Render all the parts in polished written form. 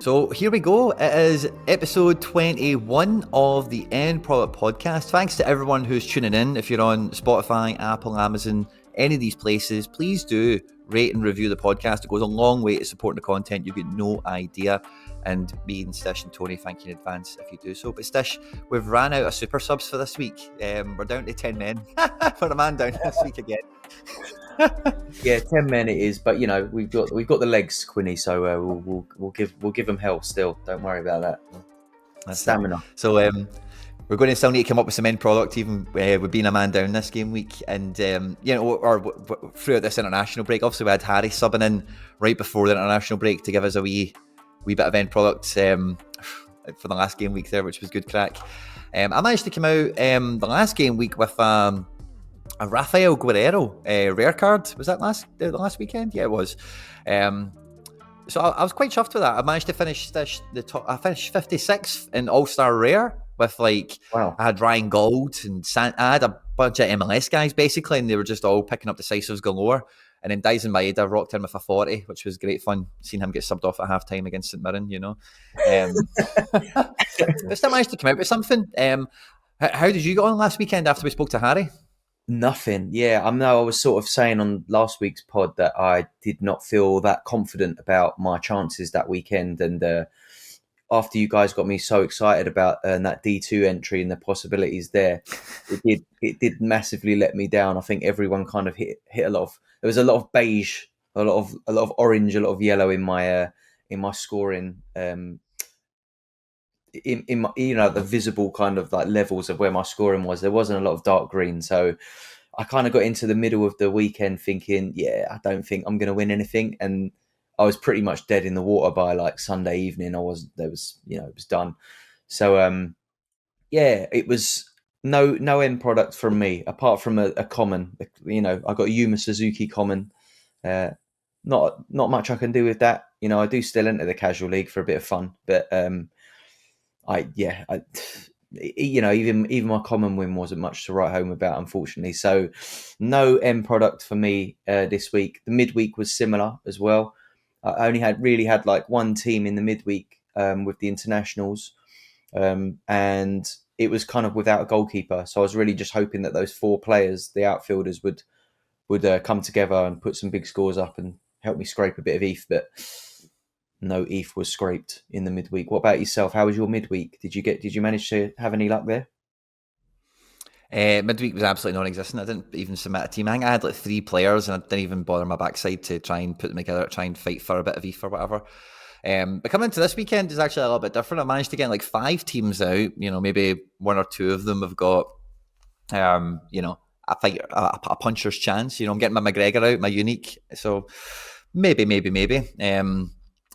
So here we go. It is episode 21 of the End Product Podcast. Thanks to everyone who's tuning in. If you're on Spotify, Apple, Amazon, any of these places, please do rate and review the podcast. It goes a long way to supporting the content. You've got no idea. And me and Stish and Tony, thank you in advance if you do so. But Stish, we've ran out of super subs for this week. We're down to 10 men. We're a man down this week again. Yeah, 10 men it is, but you know we've got the legs, Quinny. So we'll give them hell still. Don't worry about that. That's stamina. It. So we're going to still need to come up with some end product, even with being a man down this game week, and or throughout this international break. Obviously, we had Harry subbing in right before the international break to give us a wee bit of end product for the last game week there, which was good crack. I managed to come out the last game week with a Rafael Guerrero rare card. Was that the last weekend? Yeah, it was. So I was quite chuffed with that. I managed to finish the top. I finished 56th in All-Star Rare with Wow. I had Ryan Gold and I had a bunch of MLS guys basically, and they were just all picking up decisives galore. And then Dyson Maeda rocked in with a 40, which was great fun. Seeing him get subbed off at halftime against St Mirren, you know. But still managed to come out with something. How did you get on last weekend after we spoke to Harry? Nothing. Yeah, I know. I was sort of saying on last week's pod that I did not feel that confident about my chances that weekend, and after you guys got me so excited about that D2 entry and the possibilities there, it did massively let me down. I think everyone kind of hit a lot of. There was a lot of beige, a lot of orange, a lot of yellow in my scoring. In my, the visible kind of like levels of where my scoring was, there wasn't a lot of dark green. So I kind of got into the middle of the weekend thinking, yeah, I don't think I'm going to win anything, and I was pretty much dead in the water by like Sunday evening. It was done. So it was no end product from me apart from a common. I got a Yuma Suzuki common. Not much I can do with that. I do still enter the casual league for a bit of fun, but even my common win wasn't much to write home about, unfortunately. So no end product for me this week. The midweek was similar as well. I only had like one team in the midweek with the internationals, and it was kind of without a goalkeeper. So I was really just hoping that those four players, the outfielders, would come together and put some big scores up and help me scrape a bit of ETH, but no ETH was scraped in the midweek. What about yourself? How was your midweek? Did you manage to have any luck there? Midweek was absolutely non-existent. I didn't even submit a team. I think I had like 3 players, and I didn't even bother my backside to try and put them together, try and fight for a bit of ETH or whatever. But coming into this weekend is actually a little bit different. I managed to get like 5 teams out. Maybe 1 or 2 of them have got, a puncher's chance. I'm getting my McGregor out, my unique. So maybe.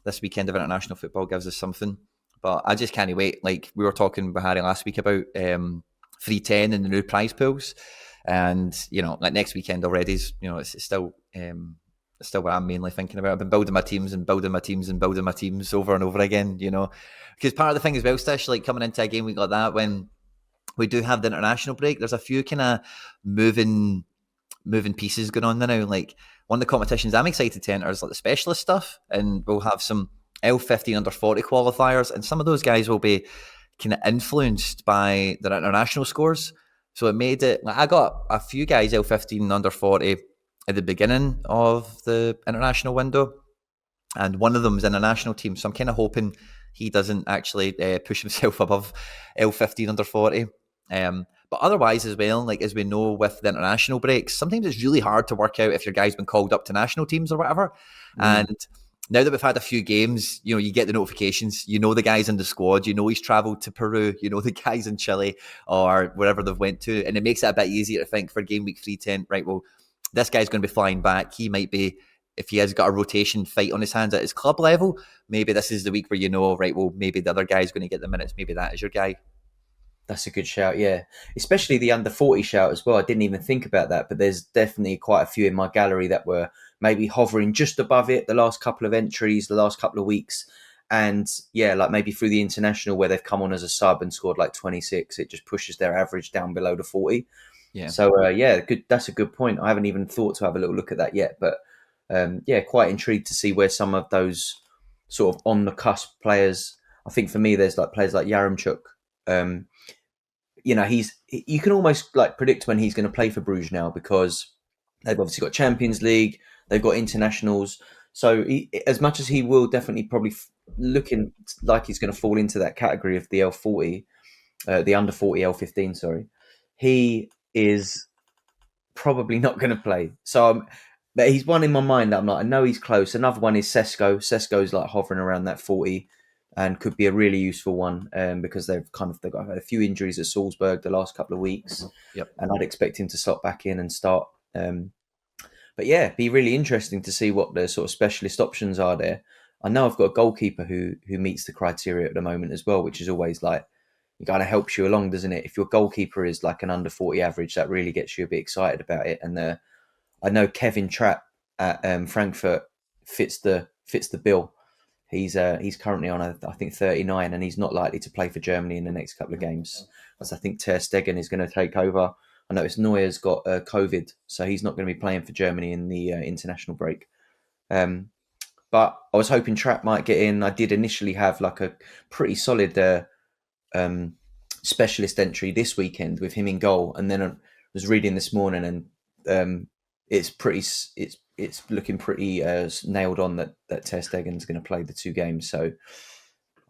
This weekend of international football gives us something, but I just can't wait. Like we were talking with Harry last week about 310 and the new prize pools, and like next weekend already is it's still what I'm mainly thinking about. I've been building my teams over and over again, because part of the thing as well, Stish, like coming into a game week like that when we do have the international break, there's a few kind of moving pieces going on now. Like one of the competitions I'm excited to enter is like the specialist stuff, and we'll have some L15 under 40 qualifiers, and some of those guys will be kind of influenced by their international scores. So it made it like I got a few guys L15 under 40 at the beginning of the international window, and one of them is in a national team. So I'm kind of hoping he doesn't actually push himself above L15 under 40. But otherwise as well, like as we know with the international breaks, sometimes it's really hard to work out if your guy's been called up to national teams or whatever. And now that we've had a few games, you get the notifications, the guy's in the squad, he's travelled to Peru, the guy's in Chile or wherever they've went to. And it makes it a bit easier to think for game week 310, right, well, this guy's going to be flying back. He might be, if he has got a rotation fight on his hands at his club level, maybe this is the week where right, well, maybe the other guy's going to get the minutes. Maybe that is your guy. That's a good shout, yeah. Especially the under 40 shout as well. I didn't even think about that, but there's definitely quite a few in my gallery that were maybe hovering just above it the last couple of entries, the last couple of weeks. And yeah, like maybe through the international where they've come on as a sub and scored like 26, it just pushes their average down below the 40. Yeah. So good. That's a good point. I haven't even thought to have a little look at that yet, but quite intrigued to see where some of those sort of on the cusp players. I think for me, there's like players like Yaremchuk. You can almost like predict when he's going to play for Bruges now, because they've obviously got Champions League, they've got internationals. So as much as he will definitely probably looking like he's going to fall into that category of the L40, the under 40 L15, sorry, he is probably not going to play. So but he's one in my mind that I'm like, I know he's close. Another one is Sesko. Sesko's like hovering around that 40 and could be a really useful one, because they've got a few injuries at Salzburg the last couple of weeks. Yep. And I'd expect him to slot back in and start. But yeah, be really interesting to see what the sort of specialist options are there. I know I've got a goalkeeper who meets the criteria at the moment as well, which is always like, it kind of helps you along, doesn't it? If your goalkeeper is like an under 40 average, that really gets you a bit excited about it. And I know Kevin Trapp at Frankfurt fits the bill. He's currently on I think 39, and he's not likely to play for Germany in the next couple of games, as I think Ter Stegen is going to take over. I noticed Neuer's got COVID, so he's not going to be playing for Germany in the international break. But I was hoping Trapp might get in. I did initially have like a pretty solid specialist entry this weekend with him in goal, and then I was reading this morning, and it's looking pretty nailed on that Ter Stegen's going to play the 2 games. So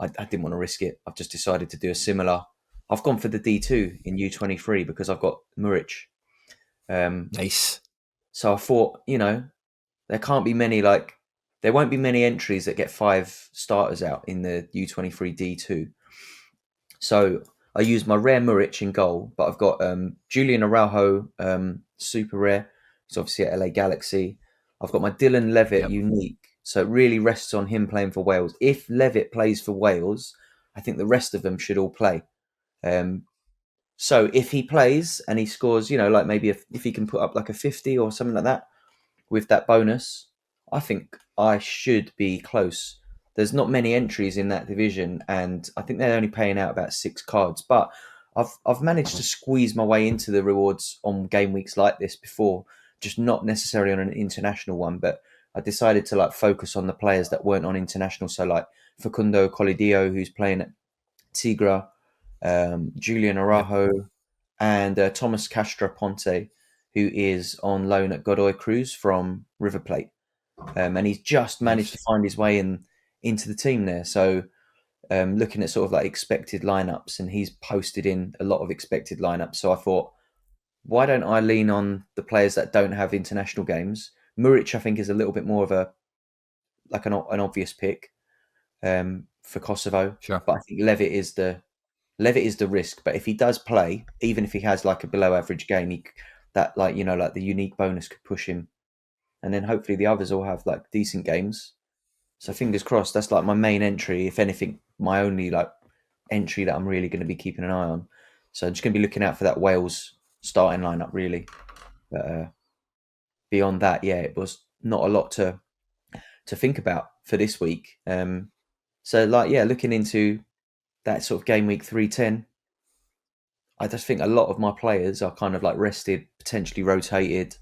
I didn't want to risk it. I've just decided to do a similar. I've gone for the D2 in U23 because I've got Muric. Nice. So I thought, there won't be many entries that get 5 starters out in the U23 D2. So I used my rare Muric in goal, but I've got Julian Araujo, super rare. He's obviously at LA Galaxy. I've got my Dylan Levitt unique. So it really rests on him playing for Wales. If Levitt plays for Wales, I think the rest of them should all play. So if he plays and he scores, like maybe if he can put up like a 50 or something like that with that bonus, I think I should be close. There's not many entries in that division, and I think they're only paying out about 6 cards. But I've managed to squeeze my way into the rewards on game weeks like this before, just not necessarily on an international one. But I decided to like focus on the players that weren't on international. So like Facundo Colidio, who's playing at Tigra, Julian Araujo, and Thomas Castro Ponte, who is on loan at Godoy Cruz from River Plate. And he's just managed to find his way into the team there. So looking at sort of like expected lineups, and he's posted in a lot of expected lineups. So I thought, why don't I lean on the players that don't have international games? Muric, I think, is a little bit more of an obvious pick for Kosovo. Sure. But I think Levitt is the risk. But if he does play, even if he has like a below average game, the unique bonus could push him. And then hopefully the others all have like decent games. So fingers crossed. That's like my main entry. If anything, my only like entry that I'm really going to be keeping an eye on. So I'm just going to be looking out for that Wales starting lineup really. But beyond that, yeah, it was not a lot to think about for this week. So looking into that sort of game week 310, I just think a lot of my players are kind of like rested, potentially rotated.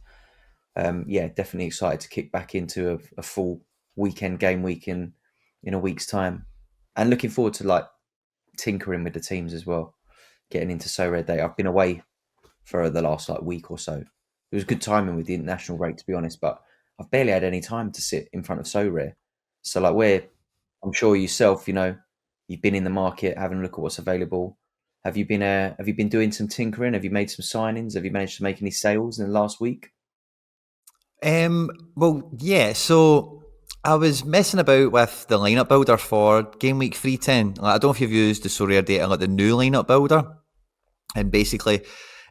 Definitely excited to kick back into a full weekend game week in a week's time, and looking forward to like tinkering with the teams as well, getting into Sorare Day. I've been away for the last like week or so. It was good timing with the international break, to be honest, but I've barely had any time to sit in front of Sorare. So like I'm sure yourself, you've been in the market having a look at what's available. Have you been doing some tinkering? Have you made some signings? Have you managed to make any sales in the last week? Well, yeah. So I was messing about with the lineup builder for game week 310. Like, I don't know if you've used the Sorare data, like the new lineup builder, and basically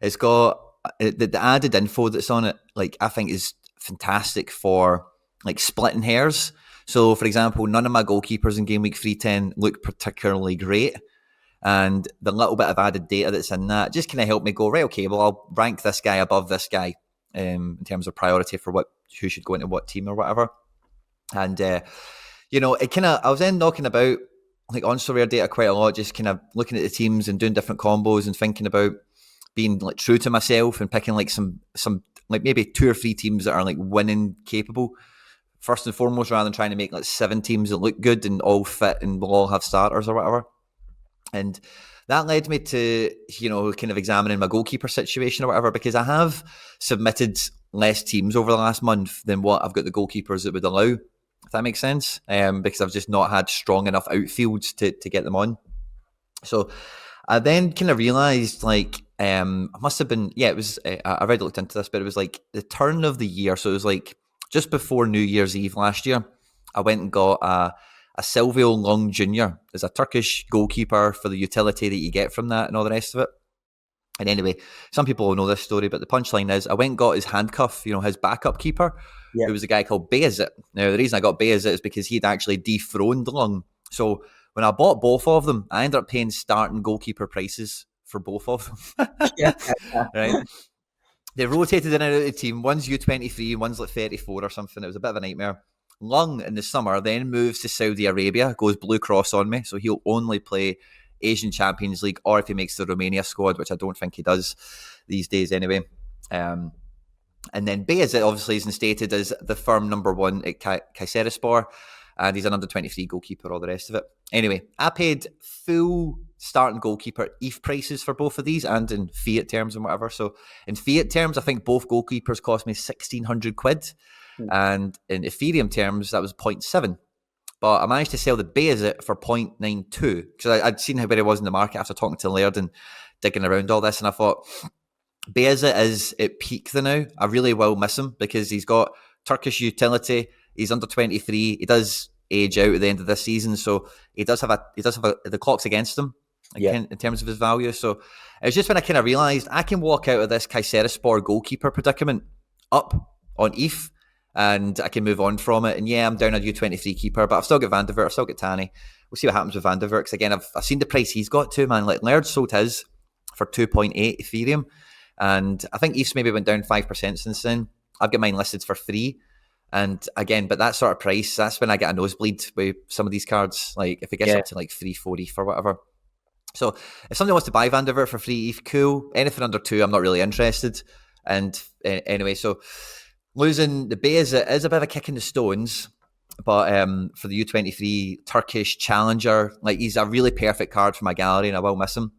it's got the added info that's on it. Like, I think is fantastic for like splitting hairs. So, for example, none of my goalkeepers in game week 310 look particularly great. And the little bit of added data that's in that just kind of helped me go, right, okay, well, I'll rank this guy above this guy in terms of priority for who should go into what team or whatever. And, it kind of, I was then knocking about like on Sorare data quite a lot, just kind of looking at the teams and doing different combos and thinking about being like true to myself and picking like some like maybe 2 or 3 teams that are like winning capable first and foremost, rather than trying to make like 7 teams that look good and all fit and will all have starters or whatever. And that led me to, kind of examining my goalkeeper situation or whatever, because I have submitted less teams over the last month than what I've got the goalkeepers that would allow, if that makes sense, because I've just not had strong enough outfields to get them on. So I then kind of realised, like, I must have been, it was, I already looked into this, but it was like the turn of the year. So it was like just before New Year's Eve last year, I went and got a Silvio Long Jr. as a Turkish goalkeeper for the utility that you get from that and all the rest of it. And anyway, some people will know this story, but the punchline is I went and got his handcuff, his backup keeper, who was a guy called Bayezid. Now, the reason I got Bayezid is because he'd actually dethroned Long. So when I bought both of them, I ended up paying starting goalkeeper prices for both of them. Right? They rotated in and out of the team. One's U23, one's like 34 or something. It was a bit of a nightmare. Lung in the summer then moves to Saudi Arabia, goes Blue Cross on me, so he'll only play Asian Champions League, or if he makes the Romania squad, which I don't think he does these days anyway. And then Bayezid obviously is instated as the firm number 1 at Kayserispor, and he's an under-23 goalkeeper, all the rest of it. Anyway, I paid full starting goalkeeper ETH prices for both of these, and in fiat terms and whatever. So in fiat terms, I think both goalkeepers cost me 1,600 quid. And in Ethereum terms, that was 0.7. But I managed to sell the Bayezid for 0.92 because I'd seen how bad it was in the market after talking to Laird and digging around all this. And I thought, Bayezid is at peak now. I really will miss him because he's got Turkish utility. He's under 23. He does age out at the end of this season. So he does have the clock's against him in terms of his value. So it was just when I kind of realised I can walk out of this Kayserispor goalkeeper predicament up on ETH. And I can move on from it. And I'm down a U23 keeper, but I've still got Van der Vaart, I've still got Tani. We'll see what happens with Van der Vaart. Because again, I've seen the price he's got too, man. Like Laird sold his for 2.8 Ethereum. And I think ETH's maybe went down 5% since then. I've got mine listed for 3. And again, but that sort of price, that's when I get a nosebleed with some of these cards. Like if it gets up to like 3, 4 ETH or whatever. So if somebody wants to buy Van der Vaart for 3 ETH, cool. Anything under 2, I'm not really interested. And anyway, so losing the Bayezid is a bit of a kick in the stones, but for the U23 Turkish challenger, like he's a really perfect card for my gallery and I will miss him.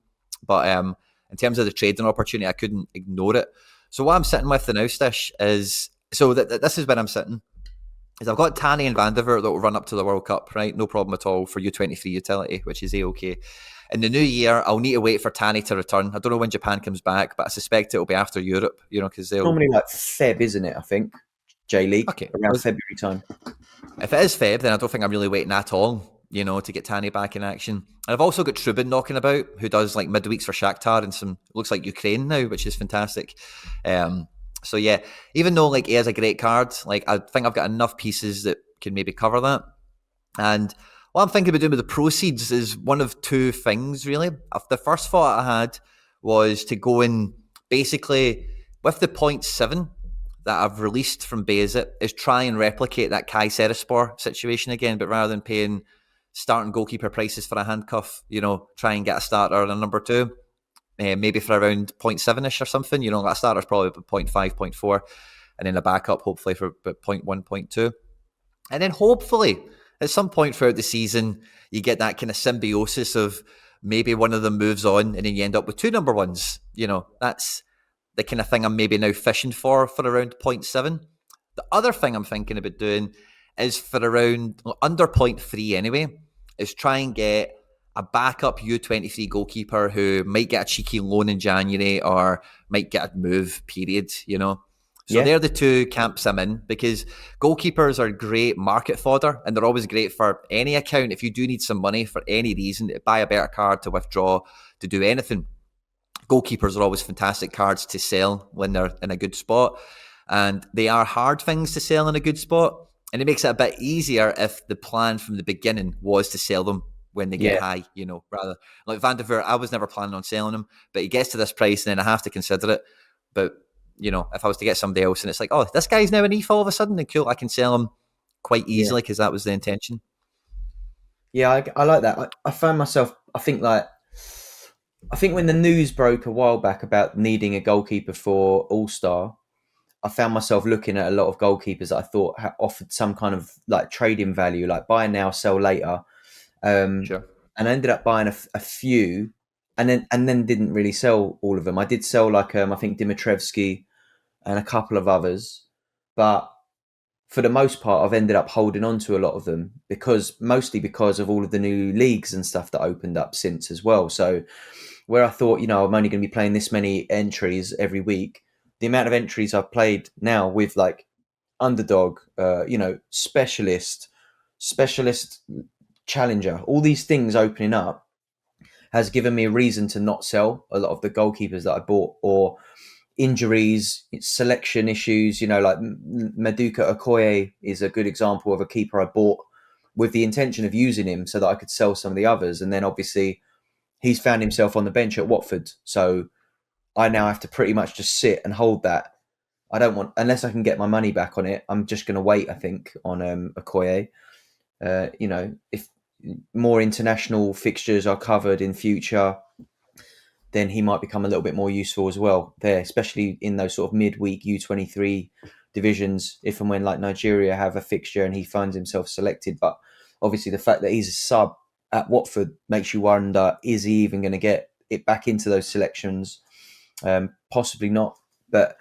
But in terms of the trading opportunity, I couldn't ignore it. So what I'm sitting with the now, Stish, is, so this is where I'm sitting, is I've got Tani and Van der Vaart that will run up to the World Cup, right? No problem at all for U23 utility, which is A-OK. In the new year, I'll need to wait for Tani to return. I don't know when Japan comes back, but I suspect it'll be after Europe, because they'll... Normally like Feb, isn't it, I think? J-League, around February time. If it is Feb, then I don't think I'm really waiting at all, to get Tani back in action. And I've also got Trubin knocking about, who does like midweeks for Shakhtar and some, looks like Ukraine now, which is fantastic. So yeah, even though like he has a great card, like I think I've got enough pieces that can maybe cover that. And what I'm thinking about doing with the proceeds is one of 2 things, really. The first thought I had was to go in basically with the 0.7 that I've released from Bayezid is try and replicate that Kayserispor situation again, but rather than paying starting goalkeeper prices for a handcuff, try and get a starter and a number 2, maybe for around 0.7-ish or something. That starter's probably 0.5, 0.4, and then a backup hopefully for about 0.1, 0.2. And then hopefully at some point throughout the season, you get that kind of symbiosis of maybe one of them moves on and then you end up with 2 number 1s. That's the kind of thing I'm maybe now fishing for around 0.7. The other thing I'm thinking about doing is for around under 0.3 anyway, is try and get a backup U23 goalkeeper who might get a cheeky loan in January or might get a move, period, So they're the 2 camps I'm in, because goalkeepers are great market fodder and they're always great for any account. If you do need some money for any reason, to buy a better card, to withdraw, to do anything, goalkeepers are always fantastic cards to sell when they're in a good spot. And they are hard things to sell in a good spot. And it makes it a bit easier if the plan from the beginning was to sell them when they get high, rather like Van der Vaart. I was never planning on selling him, but he gets to this price and then I have to consider it. But if I was to get somebody else and it's like, oh, this guy's now an ETH all of a sudden, then cool, I can sell him quite easily because that was the intention. Yeah, I like that. I found myself, I think when the news broke a while back about needing a goalkeeper for All-Star, I found myself looking at a lot of goalkeepers that I thought offered some kind of like trading value, like buy now, sell later. Sure. And I ended up buying a few, and then didn't really sell all of them. I did sell like I think Dimitrievski and a couple of others, but for the most part, I've ended up holding on to a lot of them mostly because of all of the new leagues and stuff that opened up since as well. So where I thought, I'm only going to be playing this many entries every week, the amount of entries I've played now with like underdog, specialist challenger, all these things opening up has given me a reason to not sell a lot of the goalkeepers that I bought, or injuries, selection issues. Like Maduka Okoye is a good example of a keeper I bought with the intention of using him so that I could sell some of the others. And then obviously he's found himself on the bench at Watford. So I now have to pretty much just sit and hold that. I don't want, unless I can get my money back on it, I'm just going to wait, I think, on Okoye. If more international fixtures are covered in future, then he might become a little bit more useful as well there, especially in those sort of midweek U23 divisions, if and when like Nigeria have a fixture and he finds himself selected. But obviously the fact that he's a sub at Watford makes you wonder, is he even going to get it back into those selections? Possibly not, but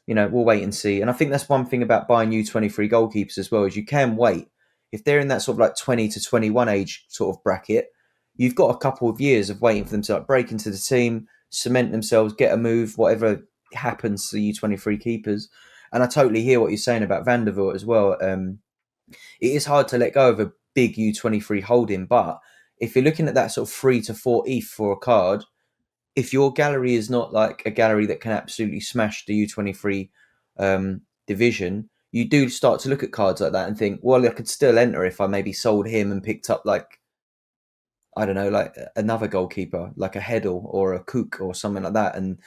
we'll wait and see. And I think that's one thing about buying U23 goalkeepers as well, is you can wait. If they're in that sort of like 20 to 21 age sort of bracket, you've got a couple of years of waiting for them to like break into the team, cement themselves, get a move, whatever happens to the U23 keepers. And I totally hear what you're saying about Van der Voort as well. It is hard to let go of a big U23 holding, but if you're looking at that sort of 3 to 4 ETH for a card, if your gallery is not like a gallery that can absolutely smash the U23 division, you do start to look at cards like that and think, well, I could still enter if I maybe sold him and picked up like, I don't know, like another goalkeeper, like a Heddle or a Cook or something like that. And,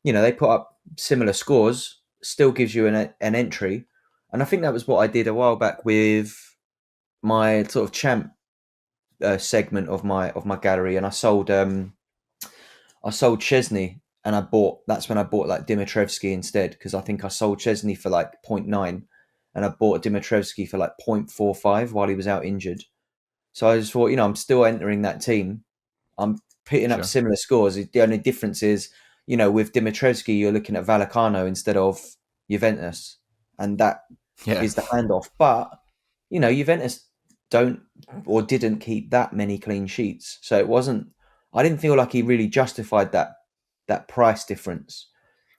they put up similar scores, still gives you an entry. And I think that was what I did a while back with my sort of champ segment of my gallery. And I sold Chesney, and that's when I bought like Dimitrievski instead, because I think I sold Chesney for like 0.9 and I bought Dimitrievski for like 0.45 while he was out injured. So I just thought, I'm still entering that team. I'm picking up similar scores. The only difference is, with Dimitrievski, you're looking at Vallecano instead of Juventus, and that is the handoff. But, Juventus didn't keep that many clean sheets. So I didn't feel like he really justified that price difference.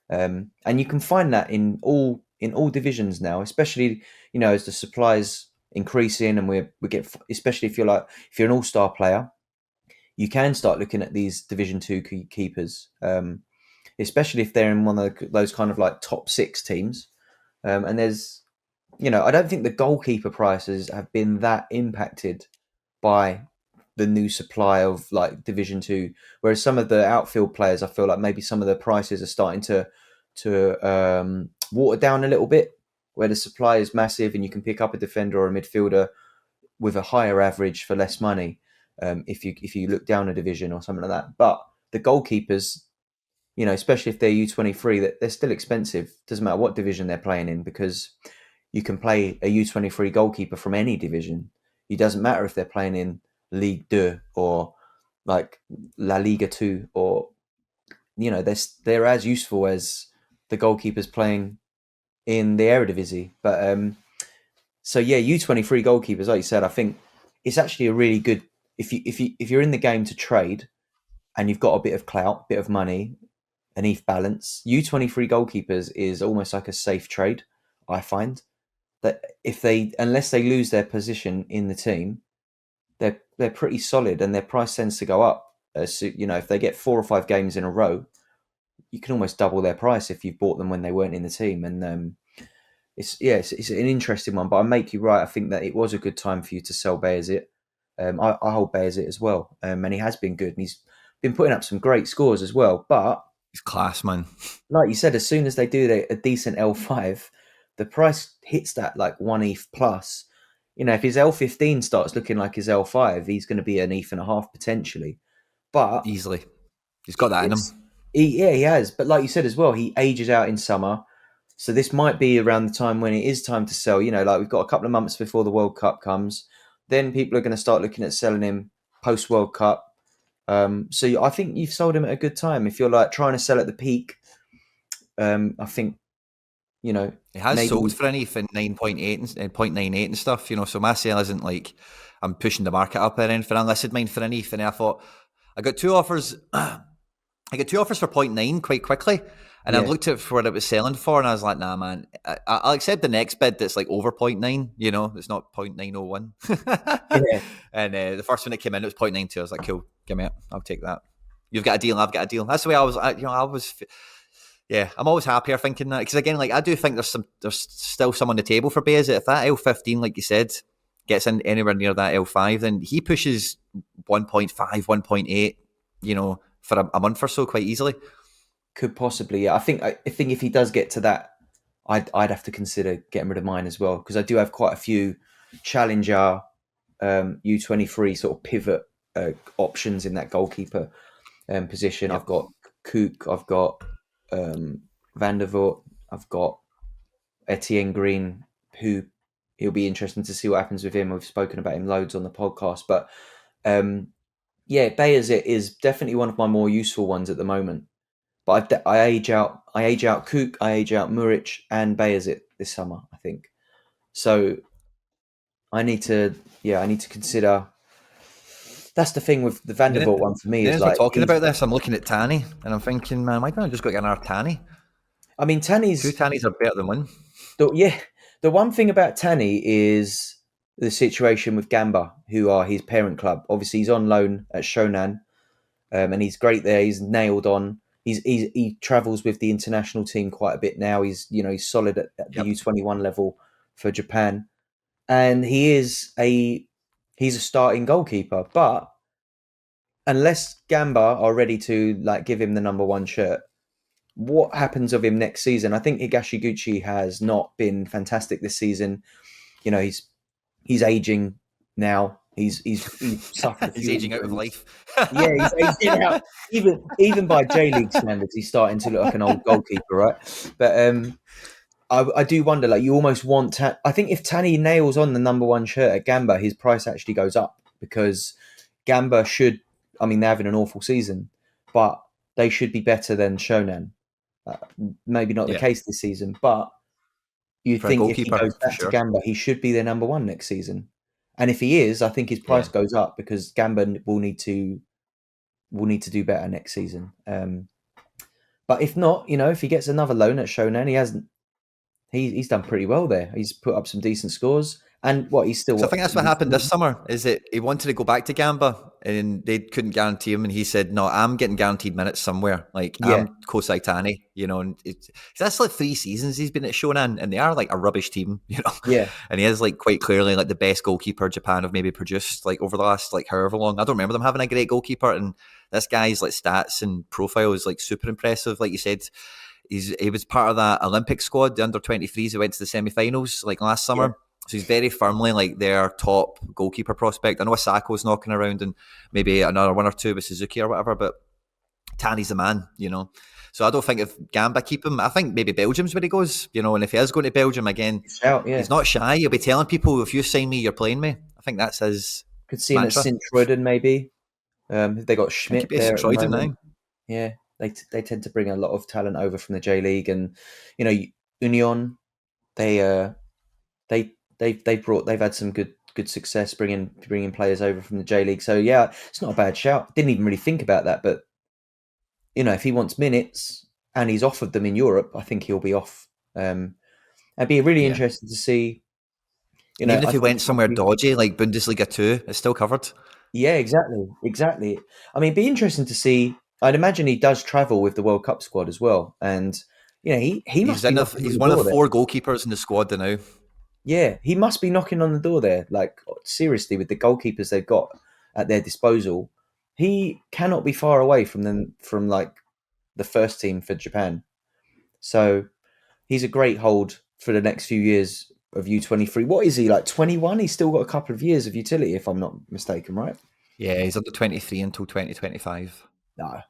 And you can find that in all divisions now, especially, as the supplies increasing, and we get, especially if you're an all-star player, you can start looking at these Division 2 keepers, especially if they're in one of those kind of like top 6 teams. And there's, I don't think the goalkeeper prices have been that impacted by the new supply of like Division 2, whereas some of the outfield players, I feel like maybe some of the prices are starting to water down a little bit, where the supply is massive and you can pick up a defender or a midfielder with a higher average for less money, if you look down a division or something like that. But the goalkeepers, especially if they're U23, that they're still expensive. Doesn't matter what division they're playing in, because you can play a U23 goalkeeper from any division. It doesn't matter if they're playing in Ligue 2 or like La Liga 2, or they're as useful as the goalkeepers playing in the Eredivisie. But so yeah, U23 goalkeepers, like you said, I think it's actually a really good, if you're in the game to trade and you've got a bit of clout, bit of money, an ETH balance, U23 goalkeepers is almost like a safe trade. I find that unless they lose their position in the team, they're pretty solid, and their price tends to go up. If they get 4 or 5 games in a row, you can almost double their price if you've bought them when they weren't in the team. And it's an interesting one. But I make you right. I think that it was a good time for you to sell Bayezid. I hold Bayezid as well, and he has been good, and he's been putting up some great scores as well. But he's class, man. Like you said, as soon as they do a decent L5, the price hits that like 1 ETH plus. If his L15 starts looking like his L5, he's going to be an ETH and a half potentially. But easily, he's got that in him. He has. But like you said as well, he ages out in summer. So this might be around the time when it is time to sell. Like we've got a couple of months before the World Cup comes. Then people are going to start looking at selling him post World Cup. So I think you've sold him at a good time. If you're like trying to sell at the peak, I think It has maybe sold for anything 9.8 and 0.98 and stuff, so my sale isn't like I'm pushing the market up or anything. I listed mine for anything. I thought I got two offers. I got two offers for 0.9 quite quickly. And I yeah. looked at for what it was selling for, and I was like, nah, man, I'll accept the next bid that's like over 0.9, it's not 0.901. Yeah. And the first one that came in, it was 0.92. I was like, cool, give me it. I'll take that. You've got a deal, I've got a deal. That's the way I was, yeah, I'm always happier thinking that. Because again, like I do think there's still some on the table for Bayes. If that L15, like you said, gets in anywhere near that L5, then he pushes 1.5, 1.8, for a month or so quite easily. Could possibly, yeah. I think if he does get to that, I'd have to consider getting rid of mine as well, because I do have quite a few challenger U23 sort of pivot options in that goalkeeper position. Yep. I've got Kook, I've got Van der Voort, I've got Etienne Green, who it'll be interesting to see what happens with him. We've spoken about him loads on the podcast, but yeah, Bayezid is definitely one of my more useful ones at the moment. But I age out Kook, I age out Muric and Bayezid this summer, I think. So I need to consider. That's the thing with the Van der Voort one for me, is As we're like, talking about this, I'm looking at Tanny, and I'm thinking, man, why don't I just go get another Tanny? I mean, Two Tannys are better than one. The one thing about Tanny is the situation with Gamba, who are his parent club. Obviously, he's on loan at Shonan, and he's great there. He's nailed on. He travels with the international team quite a bit now. He's solid at the U21 level for Japan, and he's a starting goalkeeper. But unless Gamba are ready to like give him the number one shirt, what happens of him next season? I think Higashiguchi has not been fantastic this season. He's aging now. He's suffered. He's aging out of life. Yeah, he's aging out. Even by J League standards, he's starting to look like an old goalkeeper, right? But I do wonder. Like, you almost want. I think if Tanny nails on the number one shirt at Gamba, his price actually goes up, because Gamba should. I mean, they're having an awful season, but they should be better than Shonan. Maybe not the case this season, but you think if he goes back to Gamba, he should be their number one next season. And if he is, I think his price goes up, because Gamba will need to do better next season. But if not, if he gets another loan at Shonan, he's done pretty well there. He's put up some decent scores. And he's still. So I think that's what happened this summer, is that he wanted to go back to Gamba and they couldn't guarantee him, and he said, no, I'm getting guaranteed minutes somewhere. Like, I'm Kosai Tani, and that's like 3 seasons he's been at Shonan, and they are like a rubbish team, Yeah. And he is like quite clearly like the best goalkeeper Japan have maybe produced like over the last like however long. I don't remember them having a great goalkeeper, and this guy's like stats and profile is like super impressive. Like you said, he was part of that Olympic squad, the under-23s who went to the semi-finals like last summer. Yeah. So he's very firmly like their top goalkeeper prospect. I know Asako's knocking around, and maybe another one or two with Suzuki or whatever, but Tanny's the man, So I don't think if Gamba keep him, I think maybe Belgium's where he goes, and if he is going to Belgium again, he's not shy. He'll be telling people, if you sign me, you're playing me. I think that's his Could see mantra. Him at Sint-Truiden maybe. They got Schmidt there at the moment. Yeah, they tend to bring a lot of talent over from the J League, and Union, they've had some good success bringing players over from the J League. So yeah, it's not a bad shout. Didn't even really think about that, but if he wants minutes and he's offered them in Europe, I think he'll be off. I'd be really interested to see. Even if he went somewhere dodgy like Bundesliga 2, it's still covered. Yeah, exactly. I mean, it'd be interesting to see. I'd imagine he does travel with the World Cup squad as well, and he must be. He's one of 4 goalkeepers in the squad now. Yeah, he must be knocking on the door there. Like, seriously, with the goalkeepers they've got at their disposal, he cannot be far away from like the first team for Japan. So he's a great hold for the next few years of U23. What is he, like 21? He's still got a couple of years of utility, if I'm not mistaken, right? Yeah, he's under 23 until 2025. No,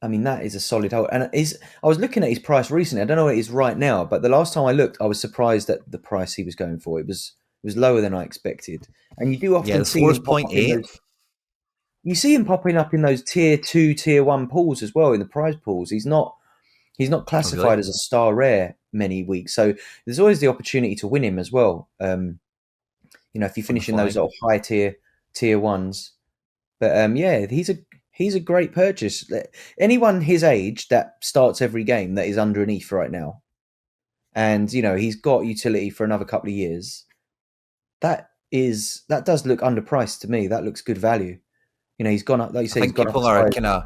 I mean, that is a solid hold. And I was looking at his price recently. I don't know what it is right now, but the last time I looked, I was surprised at the price he was going for. It was lower than I expected. And you do Yeah, often the see floor is him pop point up in eight. those. You see him popping up in those tier 2, tier 1 pools as well in the prize pools. He's not Oh, really? classified as a star rare many weeks, so there's always the opportunity to win him as well. If you On the finish in those flag. little high tier ones. But yeah, he's a great purchase. Anyone his age that starts every game that is underneath right now, and he's got utility for another couple of years. That does look underpriced to me. That looks good value. He's gone up, like you I say, he's think gone up people as are high as kind of.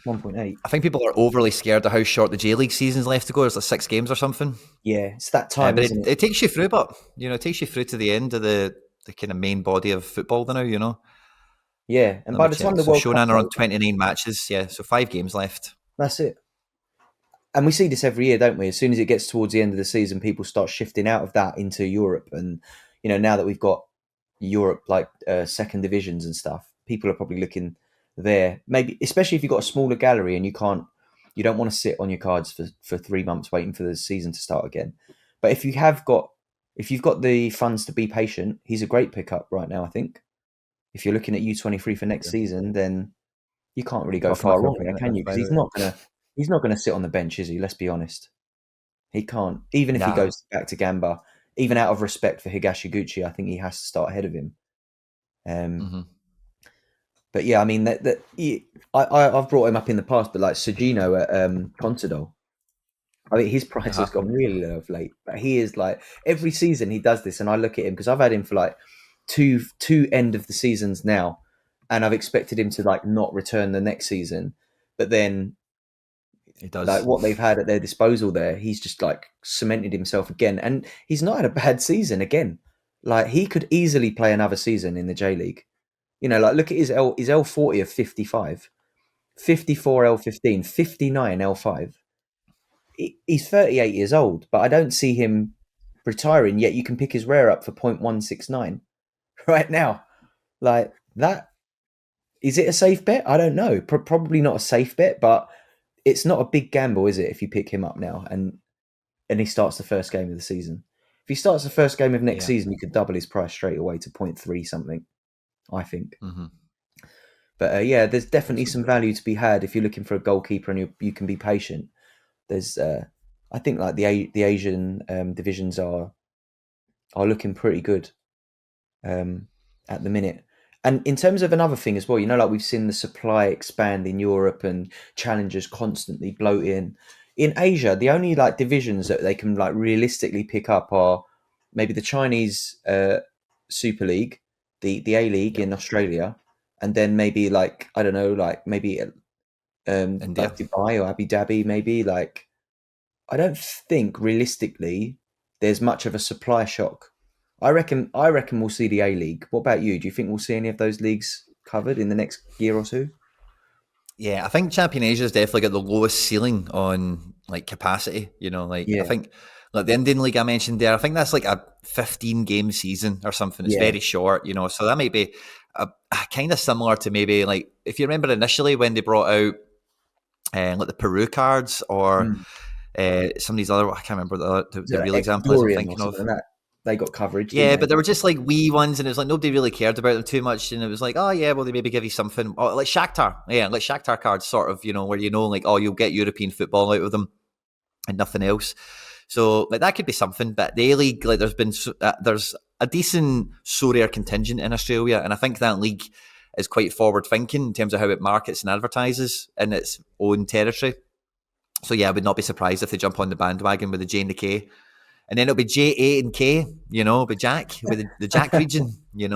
1.8. I think people are overly scared of how short the J League season's left to go. There's like 6 games or something. Yeah, it's that time, But isn't it, it? it takes you through, but it takes you through to the end of the kind of main body of football now. Yeah, and Let by me the time check. the So World Shonan Cup's are on over, 29 matches. Yeah, so 5 games left. that's it. And we see this every year, don't we? As soon as it gets towards the end of the season, people start shifting out of that into Europe. And now that we've got Europe like second divisions and stuff, people are probably looking there. Maybe especially if you've got a smaller gallery and you don't want to sit on your cards for 3 months waiting for the season to start again. But if you've got the funds to be patient, he's a great pickup right now. I think if you're looking at U23 for next Yeah. season, then you can't really go Apart from a far wrong couple there, of can minutes, you? by Because the he's way. not gonna sit on the bench, is he? Let's be honest. He can't. Even if he Nah. goes back to Gamba, even out of respect for Higashiguchi, I think he has to start ahead of him. Um, Hmm. but yeah, I mean I've brought him up in the past, but like Sugino at Contador, I think his price has Uh-huh. gone really low of late. But he is like every season he does this, and I look at him because I've had him for like two end of the seasons now, and I've expected him to like not return the next season, but then He like does. what they've had at their disposal there, he's just like cemented himself again, and he's not had a bad season again. Like he could easily play another season in the J League. Like look at his L40 of 55, 54 L15, 59 L5. He's 38 years old, but I don't see him retiring yet. You can pick his rare up for 0.169 right now. Like that, is it a safe bet? I don't know. Probably not a safe bet, but it's not a big gamble, is it? If you pick him up now and he starts the first game of the season. If he starts the first game of next Yeah. season, you could double his price straight away to 0.3 something, I think. Hmm. But yeah, there's definitely some Absolutely. value to be had if you're looking for a goalkeeper and you can be patient. There's, I think, like the Asian divisions are looking pretty good um, at the minute. And in terms of another thing as well, like we've seen the supply expand in Europe and challengers constantly bloating. In Asia, the only like divisions that they can like realistically pick up are maybe the Chinese Super League, the A League Yep. in Australia, and then maybe like I don't know, like maybe India. like Dubai or Abu Dhabi, maybe like I don't think realistically there's much of a supply shock. I reckon we'll see the A League. What about you? Do you think we'll see any of those leagues covered in the next year or two? Yeah, I think Champion Asia's definitely got the lowest ceiling on like capacity. Like I Yeah, think like the Indian League I mentioned there, I think that's like a 15 game season or something. It's yeah, very short. So that might be a kind of similar to maybe like if you remember initially when they brought out like the Peru cards or mm. some of these other I can't remember Is the it real like example is I'm Ecuadorian or thinking of. something like that? They got coverage, didn't Yeah, they? but they were just like wee ones, and it was like nobody really cared about them too much. And it was like, oh yeah, well they maybe give you something, oh, like Shakhtar, yeah, like Shakhtar cards, sort of, where like, oh, you'll get European football out of them and nothing else. So like that could be something. But the A League, like there's a decent Sorare contingent in Australia, and I think that league is quite forward thinking in terms of how it markets and advertises in its own territory. So yeah, I would not be surprised if they jump on the bandwagon with the J and the K. And then it'll be J, A, and K, but Jack with the Jack region. Yeah,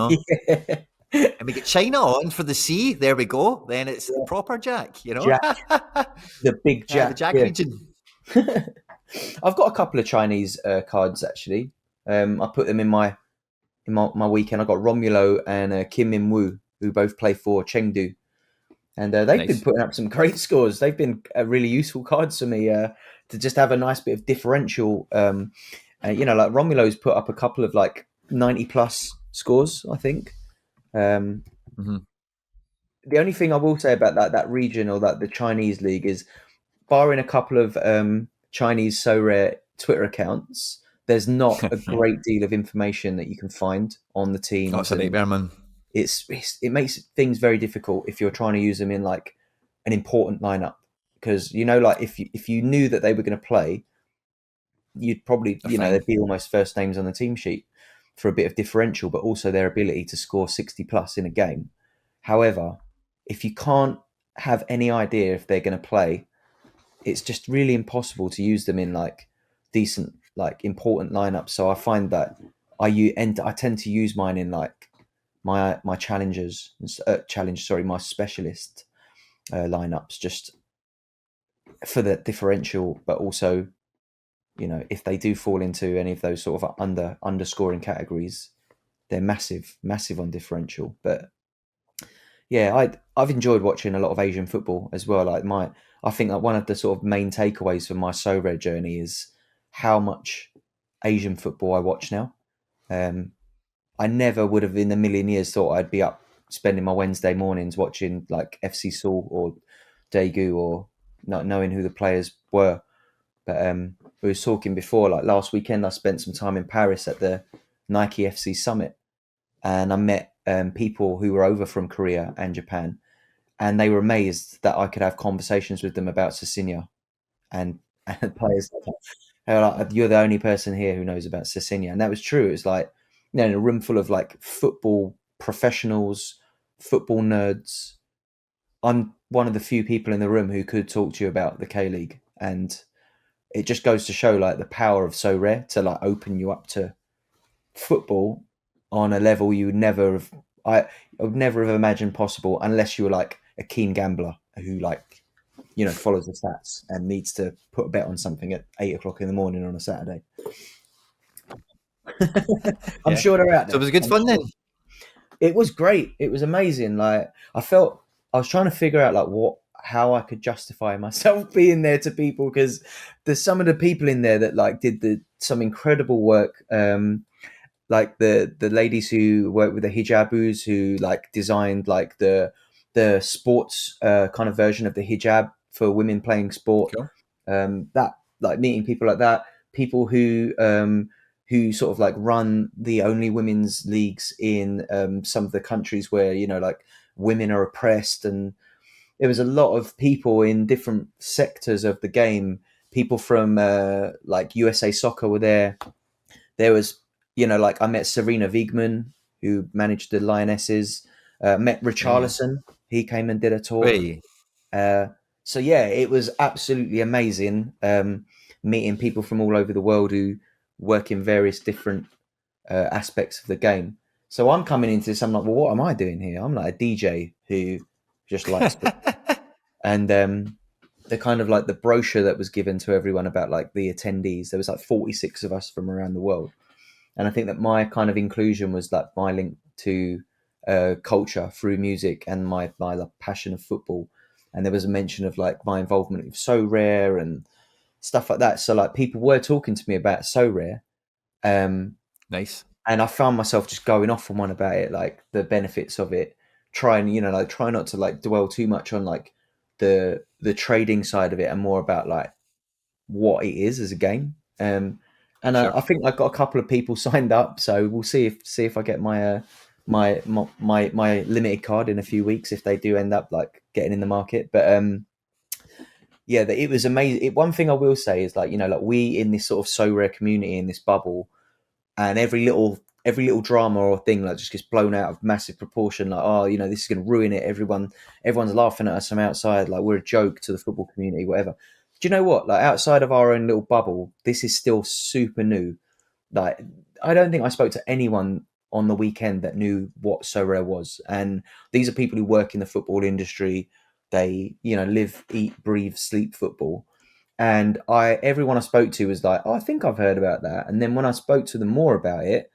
And we get China on for the C. There we go. Then it's yeah. proper Jack. Jack, the big The Jack. Jack Yeah, region. I've got a couple of Chinese cards actually. I put them in my weekend. I got Romulo and Kim Min Woo, who both play for Chengdu. And they've been Nice. putting up some great scores. They've been really useful cards for me to just have a nice bit of differential. Like Romulo's put up a couple of like 90 plus scores, I think. Um, Hmm. the only thing I will say about that region or that the Chinese league is, barring a couple of Chinese Sorare Twitter accounts, there's not a great deal of information that you can find on the Oh, teams, it's a and nightmare, man. it makes things very difficult if you're trying to use them in like an important lineup, because like if you knew that they were going to play, you'd probably They're fine. they'd be almost first names on the team sheet for a bit of differential, but also their ability to score 60 plus in a game. However, if you can't have any idea if they're going to play, it's just really impossible to use them in like decent, like important lineups. So I find that I tend to use mine in like my challengers, my specialist lineups, just for the differential, but also if they do fall into any of those sort of underscoring categories, they're massive on differential. But yeah, I've enjoyed watching a lot of Asian football as well. I think that one of the sort of main takeaways from my Sorare journey is how much Asian football I watch now. I never would have in a million years thought I'd be up spending my Wednesday mornings watching like FC Seoul or Daegu, or not knowing who the players were. But we was talking before, like last weekend, I spent some time in Paris at the Nike FC Summit, and I met people who were over from Korea and Japan, and they were amazed that I could have conversations with them about Cecilia and players. They were like, "You're the only person here who knows about Cecilia," and that was true. It was like, in a room full of like football professionals, football nerds. I'm one of the few people in the room who could talk to you about the K League, and it just goes to show like the power of Sorare to like open you up to football on a level you would never have. I would never have imagined possible unless you were like a keen gambler who like follows the stats and needs to put a bet on something at 8 o'clock in the morning on a Saturday. I'm Yeah. sure they're out So it there. was good fun then. It was great. It was amazing. Like I felt I was trying to figure out like how I could justify myself being there to people, because there's some of the people in there that like did some incredible work. Like the ladies who work with the hijabus, who like designed like the sports kind of version of the hijab for women playing sport. Cool. That like meeting people like that, people who sort of like run the only women's leagues in some of the countries where like women are oppressed, and there was a lot of people in different sectors of the game. People from like USA Soccer were there. There was like I met Serena Wiegman, who managed the Lionesses. Met Yeah. Richarlison. He came and did a talk. Wait. So yeah, it was absolutely amazing meeting people from all over the world who work in various different aspects of the game. So I'm coming into this, I'm like, well, what am I doing here? I'm like a DJ who just likes it. And the kind of like the brochure that was given to everyone about like the attendees, there was like 46 of us from around the world. And I think that my kind of inclusion was like my link to culture through music and my like, passion of football. And there was a mention of like my involvement with Sorare and stuff like that. So like people were talking to me about Sorare, Nice. and I found myself just going off on one about it, like the benefits of it. Trying, like try not to like dwell too much on like the trading side of it, and more about like what it is as a game. And Sure. I think I've got a couple of people signed up, so we'll see if I get my my limited card in a few weeks, if they do end up like getting in the market. But yeah, it was amazing. One thing I will say is like like we in this sort of Sorare community, in this bubble, and every little drama or thing like just gets blown out of massive proportion. Like, oh, this is going to ruin it. Everyone's laughing at us from outside. Like we're a joke to the football community, whatever. Do you know what? Like outside of our own little bubble, this is still super new. Like I don't think I spoke to anyone on the weekend that knew what Sorare was. And these are people who work in the football industry. They, live, eat, breathe, sleep football. And everyone I spoke to was like, "Oh, I think I've heard about that." And then when I spoke to them more about it,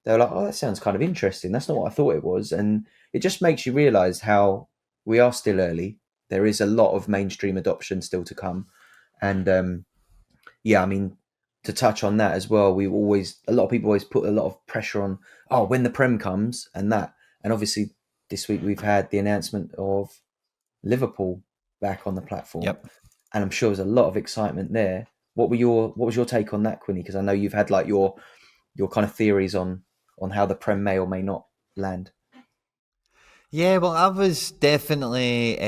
they were like, "Oh, that sounds kind of interesting. That's not what I thought it was." And it just makes you realize how we are still early. There is a lot of mainstream adoption still to come. And yeah, I mean, to touch on that as well, a lot of people always put a lot of pressure on, oh, when the Prem comes and that. And obviously this week we've had the announcement of Liverpool back on the platform, Yep. and I'm sure there's a lot of excitement there. What was your take on that, Quinny? Because I know you've had like your kind of theories on how the Prem may or may not land. Yeah, well, I was definitely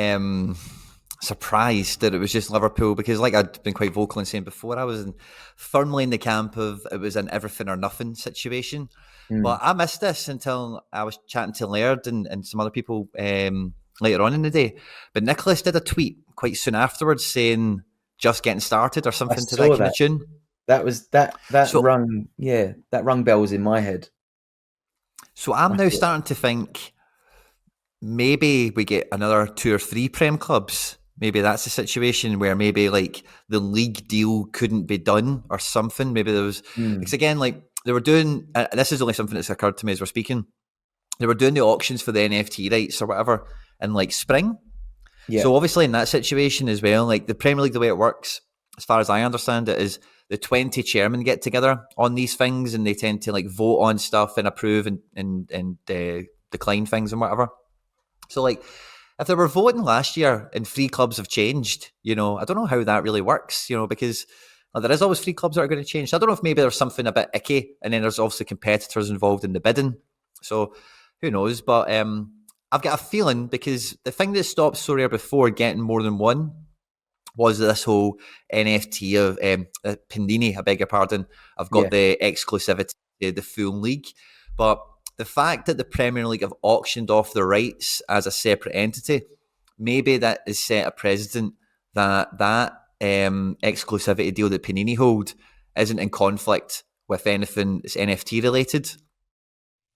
surprised that it was just Liverpool because, like I'd been quite vocal in saying before, I was firmly in the camp of it was an everything or nothing situation. But I missed this until I was chatting to Laird and some other people later on in the day. But Nicholas did a tweet quite soon afterwards saying just getting started or I something to that saw kind of that. tune. That was that So, rung bells in my head. so I'm I now thought, starting to think maybe we get another 2 or 3 Prem clubs. Maybe that's a situation where maybe like the league deal couldn't be done or something. Maybe there was, because again, like they were doing, this is only something that's occurred to me as we're speaking. They were doing the auctions for the NFT rights or whatever in like spring. yeah, So obviously in that situation as well, like the Premier League, the way it works, as far as I understand it, is the 20 chairmen get together on these things and they tend to like vote on stuff and approve and decline things and whatever. So like if they were voting last year and 3 clubs have changed, I don't know how that really works, because there is always 3 clubs that are going to change. So I don't know if maybe there's something a bit icky and then there's obviously competitors involved in the bidding. So who knows? But I've got a feeling because the thing that stopped Sorare before getting more than one was this whole NFT of Panini, I beg your pardon. I've got yeah, the exclusivity, the full league. But the fact that the Premier League have auctioned off the rights as a separate entity, maybe that has set a precedent that exclusivity deal that Panini hold isn't in conflict with anything that's NFT related.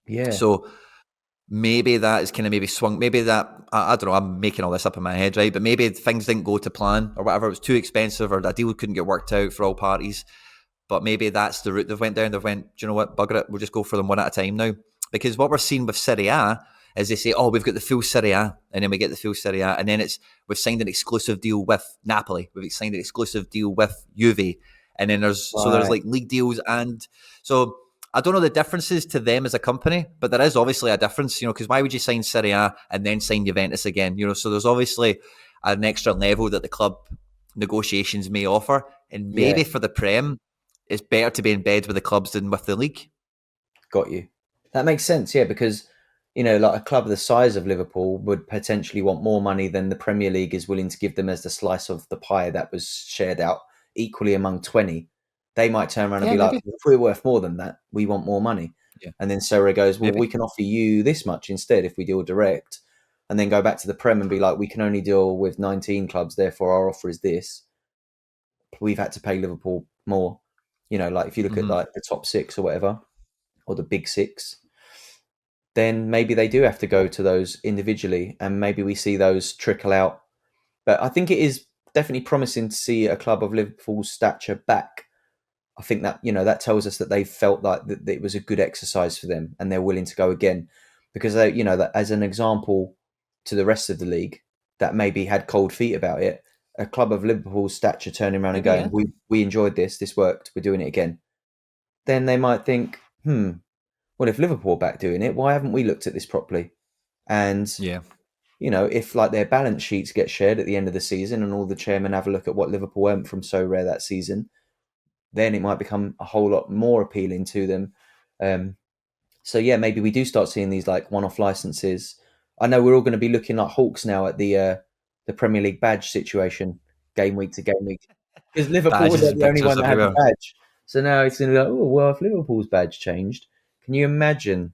yeah. So maybe that is kind of maybe swung. Maybe that I don't know. I'm making all this up in my head, right? But maybe things didn't go to plan or whatever. It was too expensive, or a deal couldn't get worked out for all parties. But maybe that's the route they've went down. They've went, do you know what? Bugger it. We'll just go for them one at a time now. Because what we're seeing with Serie A is they say, oh, we've got the full Serie A, and then we get the full Serie A, and then we've signed an exclusive deal with Napoli. We've signed an exclusive deal with Juve, and then there's Right. like league deals, and so I don't know the differences to them as a company, but there is obviously a difference, because why would you sign Serie A and then sign Juventus again? So there's obviously an extra level that the club negotiations may offer, and Yeah, maybe for the Prem, it's better to be in bed with the clubs than with the league. got you. That makes sense. Yeah, because like a club the size of Liverpool would potentially want more money than the Premier League is willing to give them as the slice of the pie that was shared out equally among 20. They might turn around and Yeah, be like, maybe. if we're worth more than that, we want more money. Yeah, And then Sarah goes, well, maybe. we can offer you this much instead if we deal direct. And then go back to the Prem and be like, we can only deal with 19 clubs, therefore our offer is this. We've had to pay Liverpool more. Like if you look at Mm-hmm. like the top 6 or whatever, or the big 6, then maybe they do have to go to those individually, and maybe we see those trickle out. But I think it is definitely promising to see a club of Liverpool's stature back. I think that that tells us that they felt like that it was a good exercise for them, and they're willing to go again, because that as an example to the rest of the league that maybe had cold feet about it, a club of Liverpool's stature turning around and Maybe, yeah. going, "We enjoyed this worked, we're doing it again." Then they might think, well, if Liverpool are back doing it, why haven't we looked at this properly? And Yeah. if like their balance sheets get shared at the end of the season and all the chairmen have a look at what Liverpool earned from So Rare that season, then it might become a whole lot more appealing to them. So yeah, maybe we do start seeing these like one-off licenses. I know we're all going to be looking like hawks now at the Premier League badge situation, game week to game week, because Liverpool was Badges like and the only pictures one that had the everywhere. badge. So now it's going to be like, oh well, if Liverpool's badge changed, can you imagine?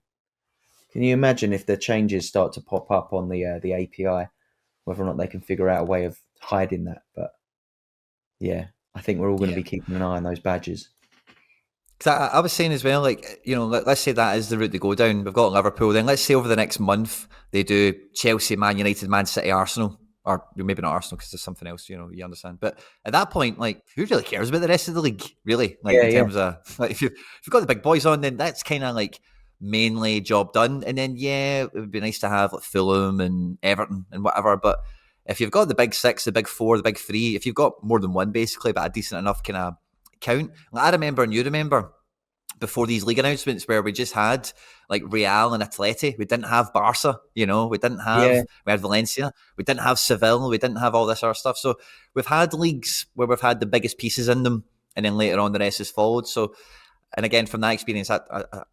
Can you imagine if the changes start to pop up on the API, whether or not they can figure out a way of hiding that? But yeah, I think we're all going to Yeah. be keeping an eye on those badges. Because I was saying as well, like, let's say that is the route to go down. We've got Liverpool. Then let's say over the next month they do Chelsea, Man United, Man City, Arsenal, or maybe not Arsenal because there's something else. You understand. But at that point, like, who really cares about the rest of the league? Really, like Yeah, in yeah, terms of like if you've got the big boys on, then that's kind of like mainly job done. And then yeah, it would be nice to have like Fulham and Everton and whatever. But if you've got the big 6, the big 4, the big 3, if you've got more than one basically, but a decent enough kind of count. Like I remember, and you remember before these league announcements where we just had like Real and Atleti. We didn't have Barca, we Yeah. we had Valencia, we didn't have Seville, we didn't have all this other stuff. So we've had leagues where we've had the biggest pieces in them, and then later on the rest has followed. So, and again, from that experience,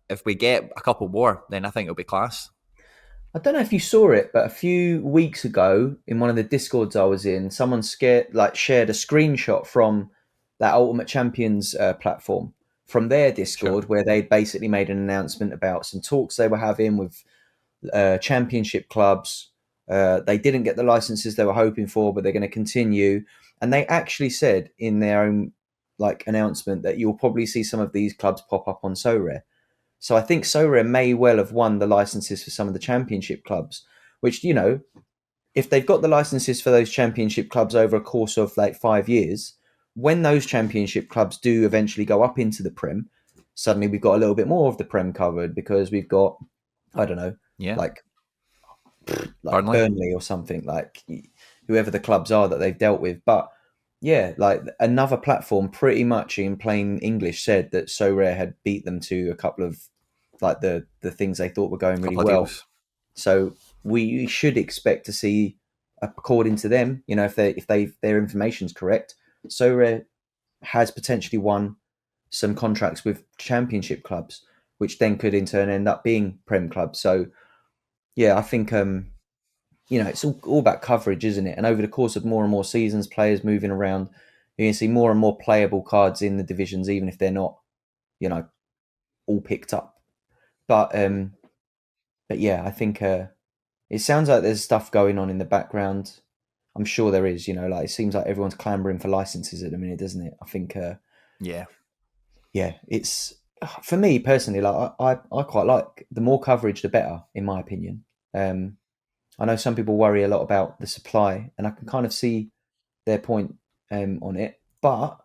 if we get a couple more, then I think it'll be class. I don't know if you saw it, but a few weeks ago in one of the Discords I was in, someone shared a screenshot from that Ultimate Champions platform from their Discord, Sure. where they basically made an announcement about some talks they were having with championship clubs. They didn't get the licenses they were hoping for, but they're going to continue. And they actually said in their own announcement that you'll probably see some of these clubs pop up on Sorare. So I think Sorare may well have won the licenses for some of the championship clubs, which, if they've got the licenses for those championship clubs over a course of 5 years, when those championship clubs do eventually go up into the Prem, suddenly we've got a little bit more of the Prem covered because we've got, I don't know, Yeah. like Burnley. Burnley or something, like whoever the clubs are that they've dealt with. But yeah, another platform pretty much in plain English said that Sorare had beat them to a couple of the things they thought were going really Couple of well. deals. So we should expect to see, according to them, if their information's correct, Sorare has potentially won some contracts with championship clubs, which then could in turn end up being Prem clubs. So yeah, I think it's all about coverage, isn't it? And over the course of more and more seasons, players moving around, you're going to see more and more playable cards in the divisions, even if they're not, all picked up. But yeah, I think it sounds like there's stuff going on in the background. I'm sure there is. It seems like everyone's clamoring for licenses at the minute, doesn't it? I think Yeah. yeah, it's for me personally. I quite like the more coverage, the better, in my opinion. I know some people worry a lot about the supply, and I can kind of see their point on it. But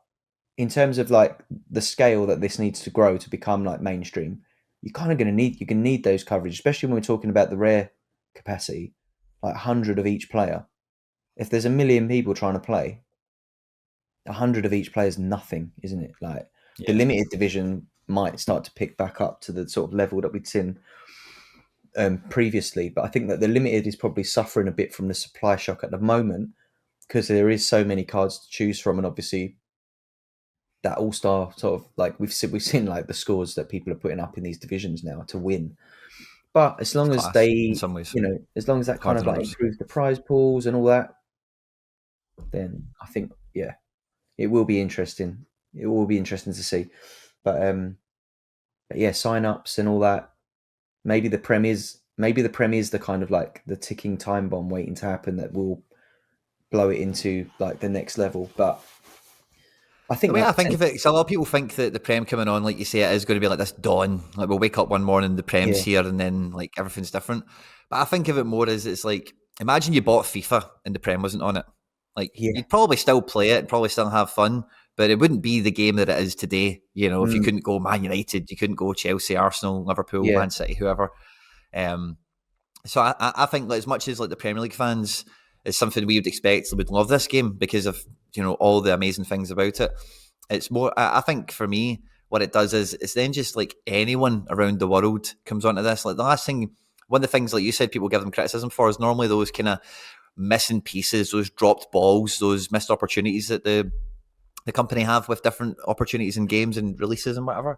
in terms of the scale that this needs to grow to become mainstream, you can need those coverage, especially when we're talking about the rare capacity, 100 of each player. If there's a million people trying to play, 100 of each player is nothing, isn't it? The Yeah. limited division might start to pick back up to the sort of level that we'd seen previously, but I think that the limited is probably suffering a bit from the supply shock at the moment because there is so many cards to choose from, and obviously that all-star sort of we've seen the scores that people are putting up in these divisions now to win. But as long as Class in they, some ways. as long as that kind Harder of than others. improves the prize pools and all that, then I think it will be interesting. It will be interesting to see. But yeah, sign-ups and all that. Maybe the Prem is the kind of the ticking time bomb waiting to happen that will blow it into the next level. But I think The way I that think of it, because a lot of people think that the Prem coming on, like you say, it is going to be like this dawn. Like we'll wake up one morning, the Prem's yeah, here, and then everything's different. But I think of it more as it's imagine you bought FIFA and the Prem wasn't on it. yeah, You'd probably still play it and probably still have fun, but it wouldn't be the game that it is today. If you couldn't go Man United, you couldn't go Chelsea, Arsenal, Liverpool, yeah, Man City, whoever. Um, so I think as much as the Premier League fans is something we would expect, would love this game because of all the amazing things about it. It's more. I think for me, what it does is it's then just anyone around the world comes onto this. The last thing, one of the things you said, people give them criticism for is normally those kind of missing pieces, those dropped balls, those missed opportunities that the company have with different opportunities in games and releases and whatever.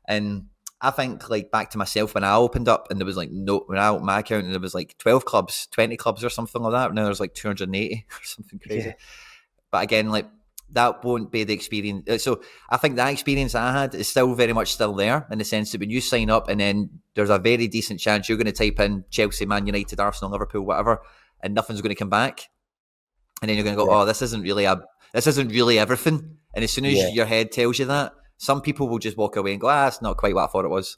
And I think back to myself when I opened up and there was no, when I opened my account and there was 12 clubs, 20 clubs or something like that. Now there's 280 or something crazy. yeah, But again, that won't be the experience. So I think that experience I had is still very much still there in the sense that when you sign up and then there's a very decent chance you're going to type in Chelsea, Man United, Arsenal, Liverpool, whatever, and nothing's going to come back. And then you're going to go, yeah, oh, this isn't really everything. And as soon as yeah. your head tells you that, some people will just walk away and go, it's not quite what I thought it was.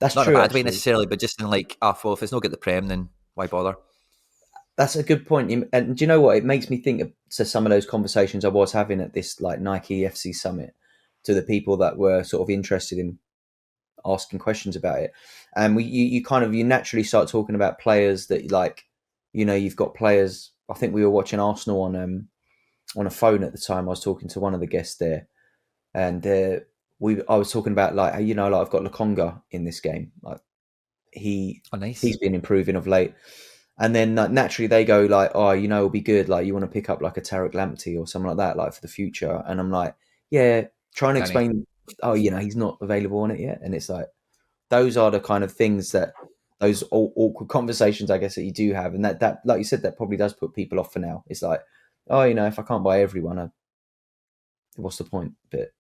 That's Not in a true, bad way actually. necessarily, but just in well, if it's not get the Prem, then why bother? That's a good point. And do you know what? It makes me think of some of those conversations I was having at this Nike FC summit to the people that were sort of interested in asking questions about it. And you naturally start talking about players that you've got players. I think we were watching Arsenal on a phone at the time. I was talking to one of the guests there, and I was talking about like, you know, like I've got Lokonga in this game. Like Oh, nice. he's been improving of late. And then naturally they go like, oh, you know, it'll be good. Like you want to pick up like a Tarek Lamptey or something like that, like for the future. And I'm like, yeah, trying to Can he? explain, oh, you know, he's not available on it yet. And it's like, those are the kind of things that those awkward conversations, I guess, that you do have. And that, like you said, that probably does put people off for now. It's like, oh, you know, if I can't buy everyone, what's the point? But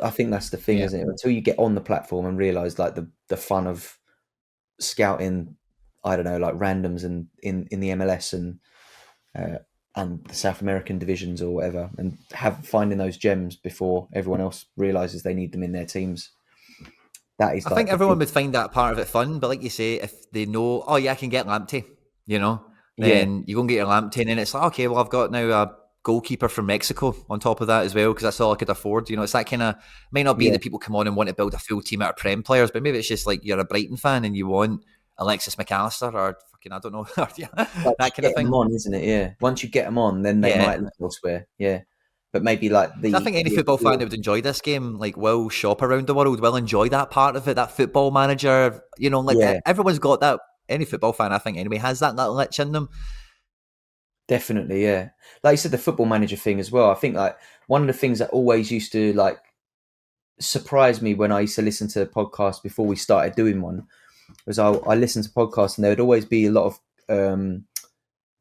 I think that's the thing, Yeah. isn't it? Until you get on the platform and realize like the fun of scouting, I don't know, like randoms and in the MLS uh, and the South American divisions or whatever, and finding those gems before everyone else realizes they need them in their teams. That is I like think the big, everyone would find that part of it fun, but like you say, if they know, oh yeah, I can get Lamptey, you know, yeah, then you go and get your Lamptey, and then it's like, okay, well, I've got now a goalkeeper from Mexico on top of that as well, because that's all I could afford. You know, it's that kind of, might not be yeah. that people come on and want to build a full team out of Prem players, but maybe it's just like you're a Brighton fan and you want Alexis McAllister or fucking, I don't know, yeah, Like that kind of get them thing. on, isn't it? Yeah. Once you get them on, then they Yeah. might look elsewhere. Yeah, but maybe like So I think any football fan that would enjoy this game, like, will shop around the world, will enjoy that part of it, that football manager, you know, like yeah, everyone's got that. Any football fan, I think, anyway, has that little itch in them. definitely. Yeah, like you said, the football manager thing as well. I think like one of the things that always used to like surprise me when I used to listen to podcasts before we started doing one was I listened to podcasts and there would always be a lot of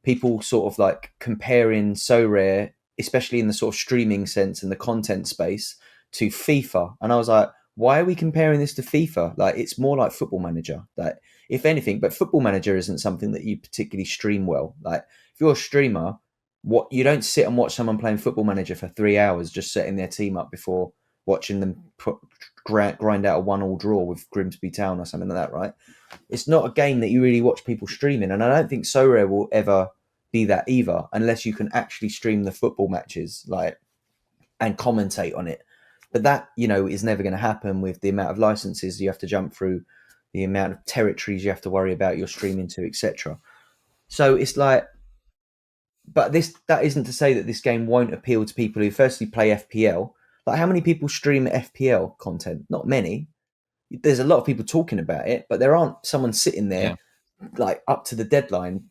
people sort of like comparing Sorare, especially in the sort of streaming sense and the content space, to FIFA. And I was like, why are we comparing this to FIFA? Like, it's more like Football Manager. Like, if anything, but Football Manager isn't something that you particularly stream well. Like, if you're a streamer, what you don't sit and watch someone playing Football Manager for 3 hours just setting their team up before watching them grind out a 1-1 draw with Grimsby Town or something like that, right? It's not a game that you really watch people streaming, and I don't think Sorare will ever be that either, unless you can actually stream the football matches, like, and commentate on it. But that, you know, is never going to happen with the amount of licenses you have to jump through, the amount of territories you have to worry about you're streaming to, etc. So it's like, but that isn't to say that this game won't appeal to people who firstly play FPL. Like, how many people stream FPL content? Not many. There's a lot of people talking about it, but there aren't someone sitting there Yeah, like up to the deadline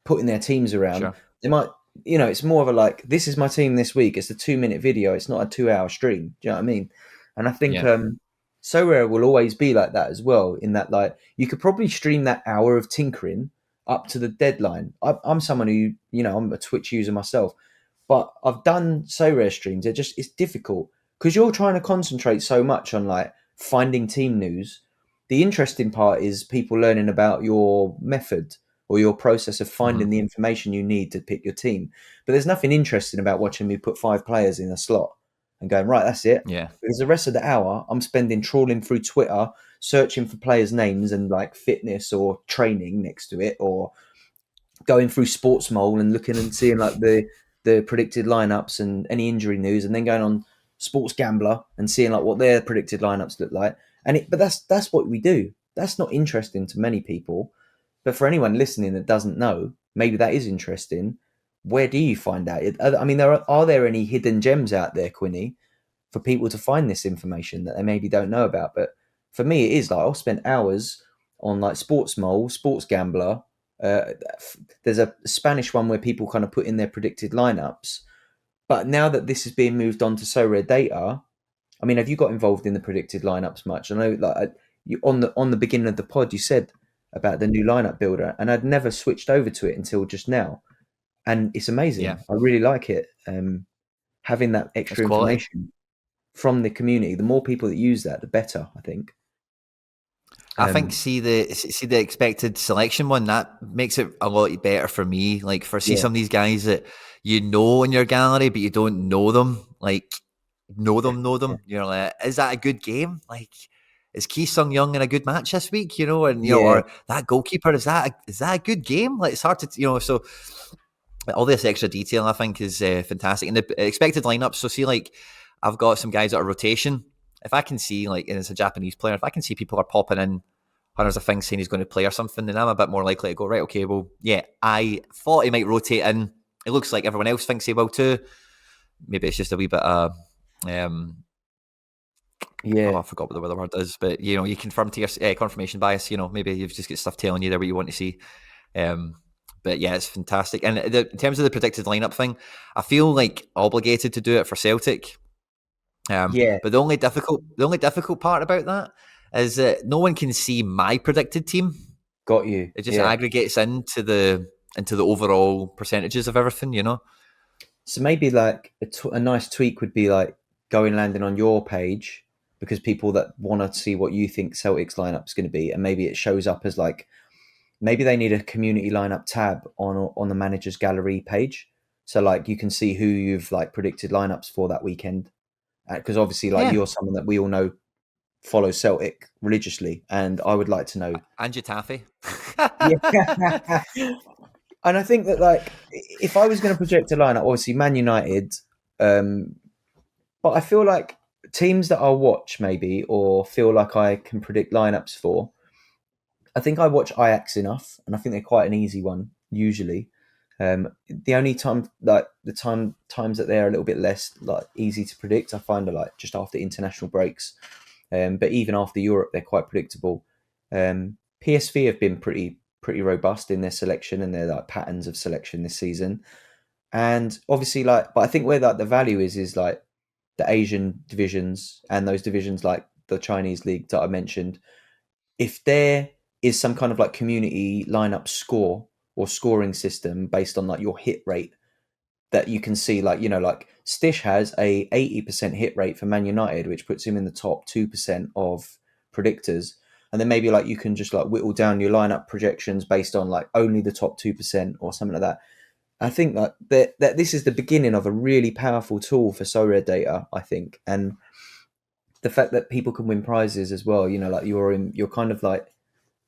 putting their teams around. sure. They might, you know, it's more of a like, this is my team this week. It's a 2 minute video. It's not a 2 hour stream. Do you know what I mean? And I think Yeah, Sorare will always be like that as well. In that, like, you could probably stream that hour of tinkering up to the deadline. I'm someone who, you know, I'm a Twitch user myself, but I've done Sorare streams. It's difficult because you're trying to concentrate so much on like finding team news. The interesting part is people learning about your method or your process of hmm finding the information you need to pick your team. But there's nothing interesting about watching me put 5 players in a slot and going, right, that's it. yeah, Because the rest of the hour, I'm spending trawling through Twitter, searching for players' names and like fitness or training next to it, or going through Sports Mole and looking and seeing like the predicted lineups and any injury news, and then going on Sports Gambler and seeing like what their predicted lineups look like. But that's what we do. That's not interesting to many people, but for anyone listening that doesn't know, maybe that is interesting. Where do you find out? I mean, are there any hidden gems out there, Quinny, for people to find this information that they maybe don't know about? But for me, it is like I'll spend hours on like Sports Mole, Sports Gambler. Uh, there's a Spanish one where people kind of put in their predicted lineups. But now that this is being moved on to Sorare data, I mean, have you got involved in the predicted lineups much? I know, like, you on the beginning of the pod, you said about the new lineup builder, and I'd never switched over to it until just now, and it's yeah. amazing. I really like it. Having that It's extra quality. information from the community, the more people that use that, the better, I think. I think Um, see the expected selection one, that makes it a lot better for me. Like, for see yeah, some of these guys that you know in your gallery, but you don't know them. Like, know yeah, them. You're like, is that a good game? Like, is Ki Sung Young in a good match this week? You know, and yeah, or that goalkeeper, is that a good game? Like, it's hard to, so all this extra detail, I think, is fantastic. And the expected lineup. So, see, like, I've got some guys that are rotation. If I can see, like, and it's a Japanese player, if I can see people are popping in hundreds of things saying he's going to play or something, then I'm a bit more likely to go, right, okay, well, yeah, I thought he might rotate in. It looks like everyone else thinks he will too. Maybe it's just a wee bit of Yeah, I forgot what the other word is, but you know, you confirm to your confirmation bias. You know, maybe you've just got stuff telling you there what you want to see. Um, but yeah, it's fantastic. And in terms of the predicted lineup thing, I feel like obligated to do it for Celtic. yeah, But the only difficult part about that is that no one can see my predicted team. got you. It just Yeah. aggregates into the overall percentages of everything. You know. So maybe like a nice tweak would be like going landing on your page because people that want to see what you think Celtic's lineup is going to be, and maybe it shows up as like maybe they need a community lineup tab on the managers gallery page, so like you can see who you've like predicted lineups for that weekend. Because obviously, like Yeah. you're someone that we all know follows Celtic religiously, and I would like to know. And Taffy. Yeah. And I think that like if I was going to project a lineup, obviously Man United, um, but I feel like teams that I'll watch maybe or feel like I can predict lineups for. I think I watch Ajax enough, and I think they're quite an easy one usually. The only time, like the times that they're a little bit less like easy to predict, I find are like just after international breaks. But even after Europe, they're quite predictable. PSV have been pretty robust in their selection and their like patterns of selection this season. And obviously, like, but I think where like the value is like the Asian divisions and those divisions like the Chinese league that I mentioned. If there is some kind of like community lineup score or scoring system based on like your hit rate that you can see, like, you know, like Stish has a 80% hit rate for Man United, which puts him in the top 2% of predictors. And then maybe like you can just like whittle down your lineup projections based on like only the top 2% or something like that. I think that this is the beginning of a really powerful tool for Sorare data, I think. And the fact that people can win prizes as well, you know, like you're kind of like,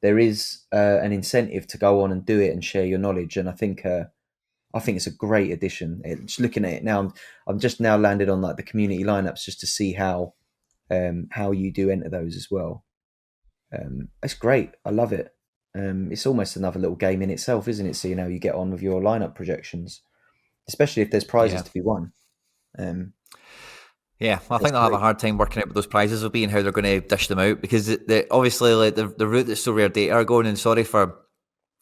there is an incentive to go on and do it and share your knowledge. And I think it's a great addition. Just looking at it now, I'm just now landed on like the community lineups just to see how you do enter those as well. It's great. I love it. It's almost another little game in itself, isn't it? Seeing how you get on with your lineup projections, especially if there's prizes Yeah. to be won. Um, Yeah, well, I it's think they'll have a great. hard time working out what those prizes will be and how they're going to dish them out because obviously like the route that So Rare Data are going. And sorry for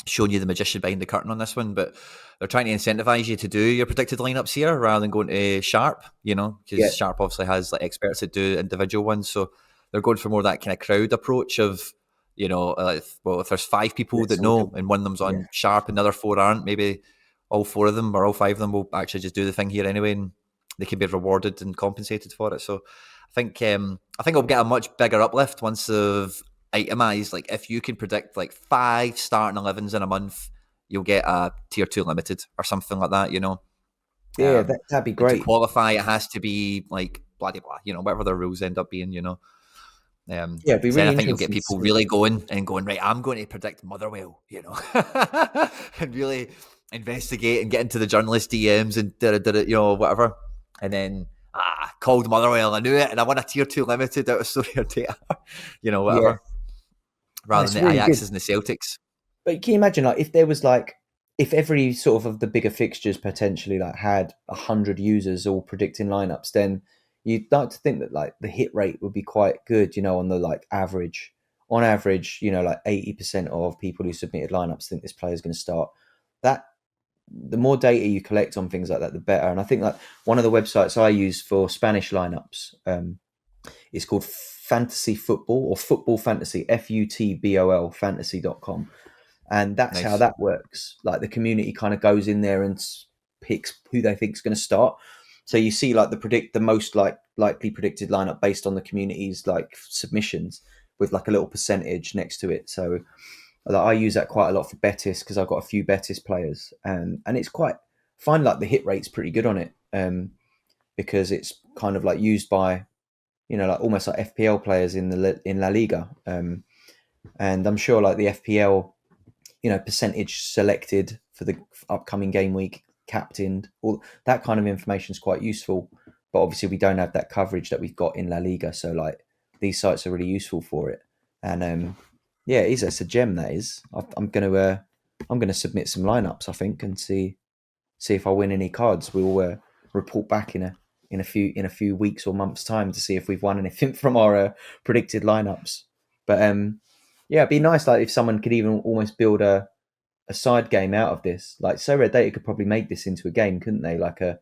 showing you the magician behind the curtain on this one, but they're trying to incentivize you to do your predicted lineups here rather than going to Sharp. You know, Yeah, because Sharp obviously has like experts that do individual ones, so they're going for more that kind of crowd approach of well, if there's 5 people let's that all do know it. and one of them's Yeah, on Sharp and the other 4 aren't, maybe all 4 of them or all 5 of them will actually just do the thing here anyway, and they can be rewarded and compensated for it. So I think I'll get a much bigger uplift once they've itemized. Like if you can predict like 5 starting 11s in a month, you'll get a tier 2 limited or something like that. You know, yeah, um, that'd be and to great. qualify, it has to be like blah blah blah. You know, whatever the rules end up being. You know. Yeah, it'd be So then really I think you'll get interesting to people see. really going and going, right, I'm going to predict Motherwell, you know, and really investigate and get into the journalist DMs and did it, you know, whatever. And then, called Motherwell, I knew it, and I won a tier 2 limited out of Story or Data, you know, Yeah, whatever, rather that's than the really good. Ajaxes and the Celtics. But can you imagine, like, if there was like, if every sort of the bigger fixtures potentially like had 100 users all predicting lineups, then you'd like to think that like the hit rate would be quite good, you know, on the like average. On average, you know, like 80% of people who submitted lineups think this player is going to start. That the more data you collect on things like that, the better. And I think like one of the websites I use for Spanish lineups is called Fantasy Football or Football Fantasy, FUTBOL fantasy.com, and that's how Nice. that works. Like the community kind of goes in there and picks who they think is going to start. So you see like the most likely predicted lineup based on the community's like submissions with like a little percentage next to it. So like, I use that quite a lot for Betis because I've got a few Betis players, and it's quite find like the hit rate's pretty good on it, because it's kind of like used by, you know, like almost like FPL players in La Liga, and I'm sure like the FPL, you know, percentage selected for the upcoming game week, captained, all that kind of information is quite useful. But obviously, we don't have that coverage that we've got in La Liga, so like these sites are really useful for it. And yeah, it's a gem that is. I'm gonna submit some lineups, I think, and see if I win any cards. We'll report back in a few weeks or months' time to see if we've won anything from our predicted lineups. But yeah, it'd be nice like if someone could even almost build a side game out of this. Like Sorare Data could probably make this into a game, couldn't they? Like a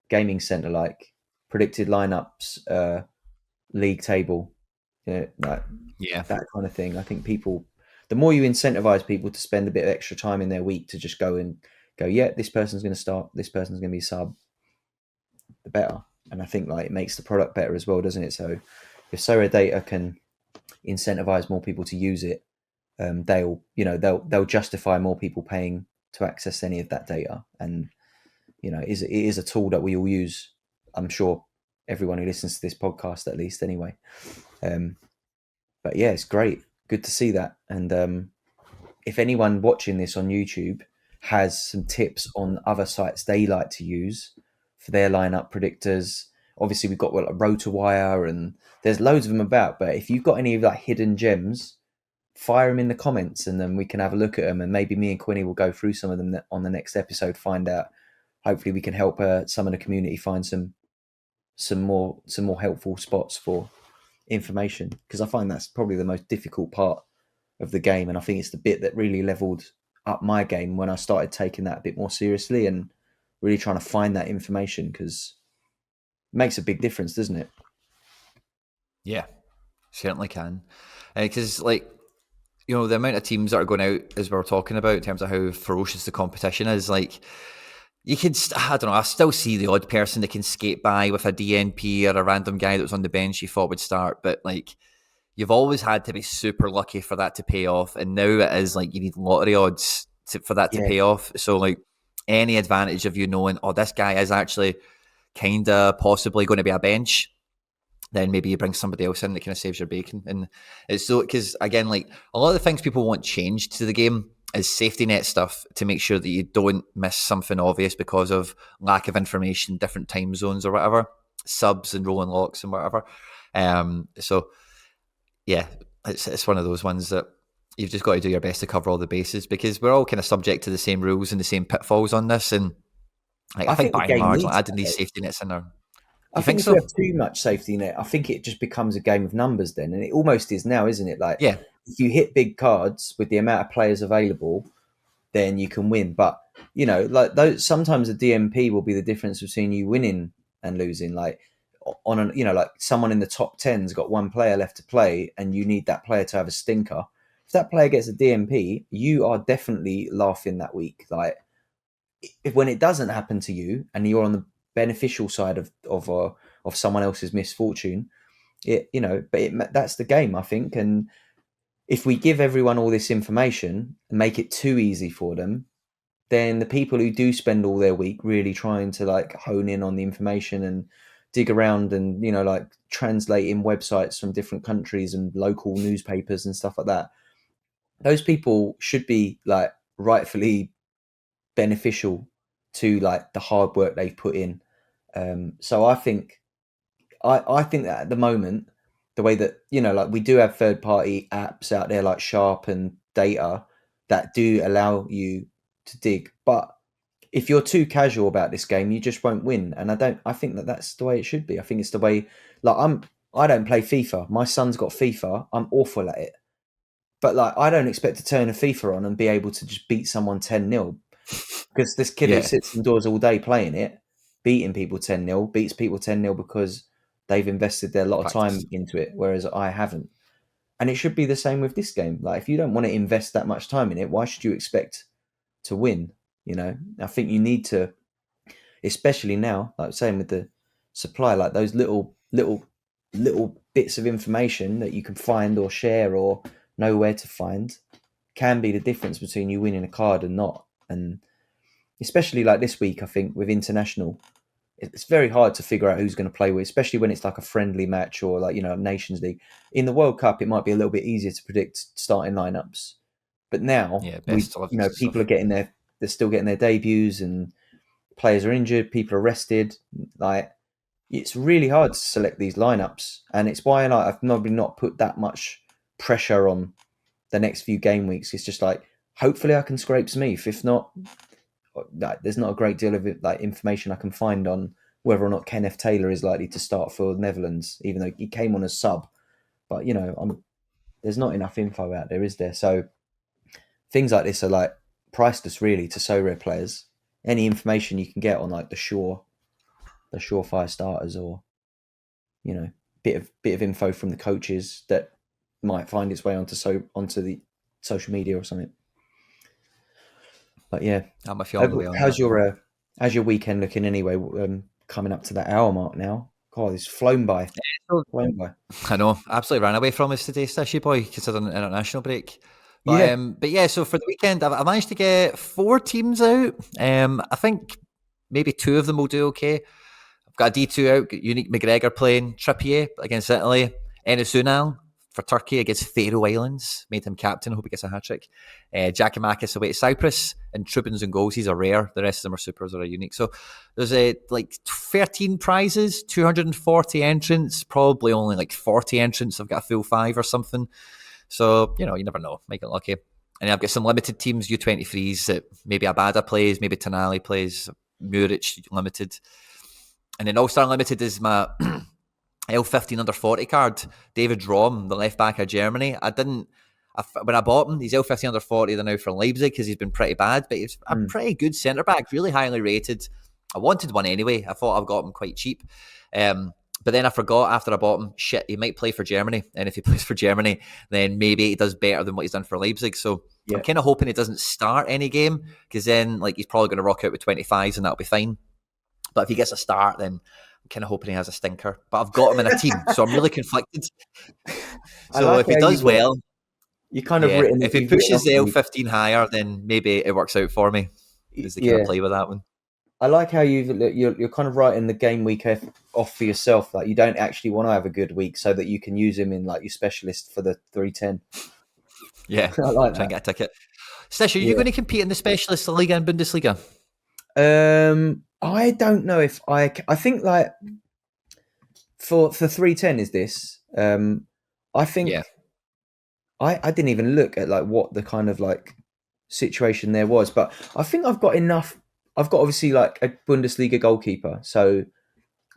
gaming center, like predicted lineups, league table, like that kind of thing. I think people, the more you incentivize people to spend a bit of extra time in their week to just go, yeah, this person's going to start, this person's going to be sub, the better. And I think like it makes the product better as well, doesn't it? So if Sorare Data can incentivize more people to use it, they'll justify more people paying to access any of that data. And it is a tool that we all use. I'm sure everyone who listens to this podcast, at least, anyway. But yeah, it's great. Good to see that. And if anyone watching this on YouTube has some tips on other sites they like to use for their lineup predictors, obviously we've got like RotorWire and there's loads of them about. But if you've got any of like hidden gems, fire them in the comments and then we can have a look at them. And maybe me and Quinny will go through some of them on the next episode. Find out. Hopefully, we can help some of the community find some more helpful spots for information, because I find that's probably the most difficult part of the game, and I think it's the bit that really leveled up my game when I started taking that a bit more seriously and really trying to find that information, because it makes a big difference, doesn't it? Yeah, certainly can. Because the amount of teams that are going out, as we were talking about, in terms of how ferocious the competition is, like, you could, I don't know, I still see the odd person that can skate by with a DNP or a random guy that was on the bench you thought would start, but like, you've always had to be super lucky for that to pay off, and now it is like you need lottery odds for that to pay off. So like, any advantage of you knowing, oh, this guy is actually kind of possibly going to be a bench, then maybe you bring somebody else in that kind of saves your bacon. And it's so, because again, like, a lot of the things people want changed to the game is safety net stuff to make sure that you don't miss something obvious because of lack of information, different time zones or whatever, subs and rolling locks and whatever. So yeah, it's one of those ones that you've just got to do your best to cover all the bases, because we're all kind of subject to the same rules and the same pitfalls on this. And like, I think by and large, like, adding these safety nets in there. I think if you have too much safety net, I think it just becomes a game of numbers then, and it almost is now, isn't it? Like, yeah, if you hit big cards with the amount of players available, then you can win. But like those, sometimes a DMP will be the difference between you winning and losing. Like like someone in the top 10's got one player left to play, and you need that player to have a stinker. If that player gets a DMP, you are definitely laughing that week. Like, if when it doesn't happen to you and you're on the beneficial side of someone else's misfortune, that's the game, I think. And if we give everyone all this information and make it too easy for them, then the people who do spend all their week really trying to like hone in on the information and dig around and like translating websites from different countries and local newspapers and stuff like that, those people should be like rightfully beneficial to like the hard work they've put in. So I think that at the moment, the way that like we do have third party apps out there like Sharp and Data that do allow you to dig, but if you're too casual about this game, you just won't win. And I think that that's the way it should be. I think it's the way, like, I don't play FIFA. My son's got FIFA. I'm awful at it. But like, I don't expect to turn a FIFA on and be able to just beat someone 10-0, because this kid who sits indoors all day playing it, beating people 10-0, beats people 10-0 because they've invested their lot of time into it, whereas I haven't. And it should be the same with this game. Like, if you don't want to invest that much time in it, why should you expect to win? I think you need to, especially now, like saying with the supply, like those little bits of information that you can find or share or know where to find can be the difference between you winning a card and not. And especially like this week, I think with international, it's very hard to figure out who's going to play with, especially when it's like a friendly match or like, Nations League. In the World Cup, it might be a little bit easier to predict starting lineups. But now, people are they're still getting their debuts and players are injured, people are rested. Like, it's really hard to select these lineups. And it's why I've probably not put that much pressure on the next few game weeks. It's just like, hopefully I can scrape some ETH. If not, there's not a great deal of like information I can find on whether or not Kenneth Taylor is likely to start for the Netherlands, even though he came on as sub. But there's not enough info out there, is there? So things like this are like priceless, really, to Sorare players. Any information you can get on like the surefire starters, or bit of info from the coaches that might find its way onto the social media or something. But yeah, I'm with you all the way on how's that. your weekend looking anyway? Coming up to that hour mark now. God, it's flown by. Flown by. I know, absolutely ran away from us today, Stishy boy, considering an international break. Yeah. But yeah, so for the weekend, I managed to get 4 teams out. I think maybe 2 of them will do okay. I've got a D2 out, got Unique McGregor playing, Trippier against Italy, Enes Ünal for Turkey against Faroe Islands, made him captain, I hope he gets a hat-trick. Giacomakis away to Cyprus, and Trubins and goals, these are rare, the rest of them are supers or are unique. So there's like 13 prizes, 240 entrants, probably only like 40 entrants, I've got a full 5 or something. So, you never know, might get lucky. And I've got some limited teams, U23s, that maybe Abada plays, maybe Tonali plays, Muric limited. And then All-Star Limited is my L15 under 40 card. David Rom, the left back of Germany. When I bought him, he's L15 under 40. They're now for Leipzig because he's been pretty bad, but he's a pretty good centre back, really highly rated. I wanted one anyway. I thought I've got him quite cheap. But then I forgot after I bought him, shit, he might play for Germany. And if he plays for Germany, then maybe he does better than what he's done for Leipzig. So yeah. I'm kind of hoping he doesn't start any game, because then he's probably going to rock out with 25s and that'll be fine. But if he gets a start, then I'm kind of hoping he has a stinker. But I've got him in a team, so I'm really conflicted. So if he does well, you kind of written. If he pushes the L15 higher, then maybe it works out for me. Is the kind of play with that one. I like how you're kind of writing the game week off for yourself. Like, you don't actually want to have a good week so that you can use him in like your specialist for the 310. Yeah, I like that. Try and get a ticket. Stish, are you going to compete in the specialist Liga and Bundesliga? I don't know if I think like for 310 is this. I think I didn't even look at like what the kind of like situation there was, but I think I've got enough. I've got obviously like a Bundesliga goalkeeper, so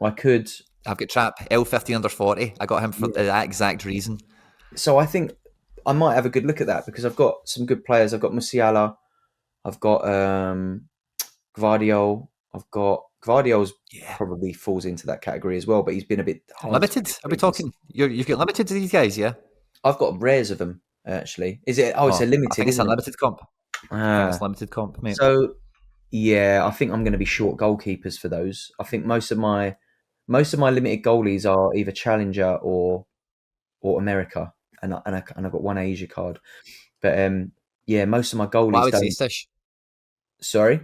I've got Trap L15 under 40. I got him for that exact reason. So I think I might have a good look at that, because I've got some good players. I've got Musiala, I've got Gvardiol. I've got Gvardiol's probably falls into that category as well, but he's been a bit limited. Are we talking? You've got limited to these guys, yeah? I've got rares of them actually. Is it? Oh, it's a limited. I think it's a limited comp. It's limited comp, mate. So yeah, I think I'm going to be short goalkeepers for those. I think most of my limited goalies are either Challenger or America, and I've got one Asia card. But most of my goalies. What I would say, Stish. Sorry,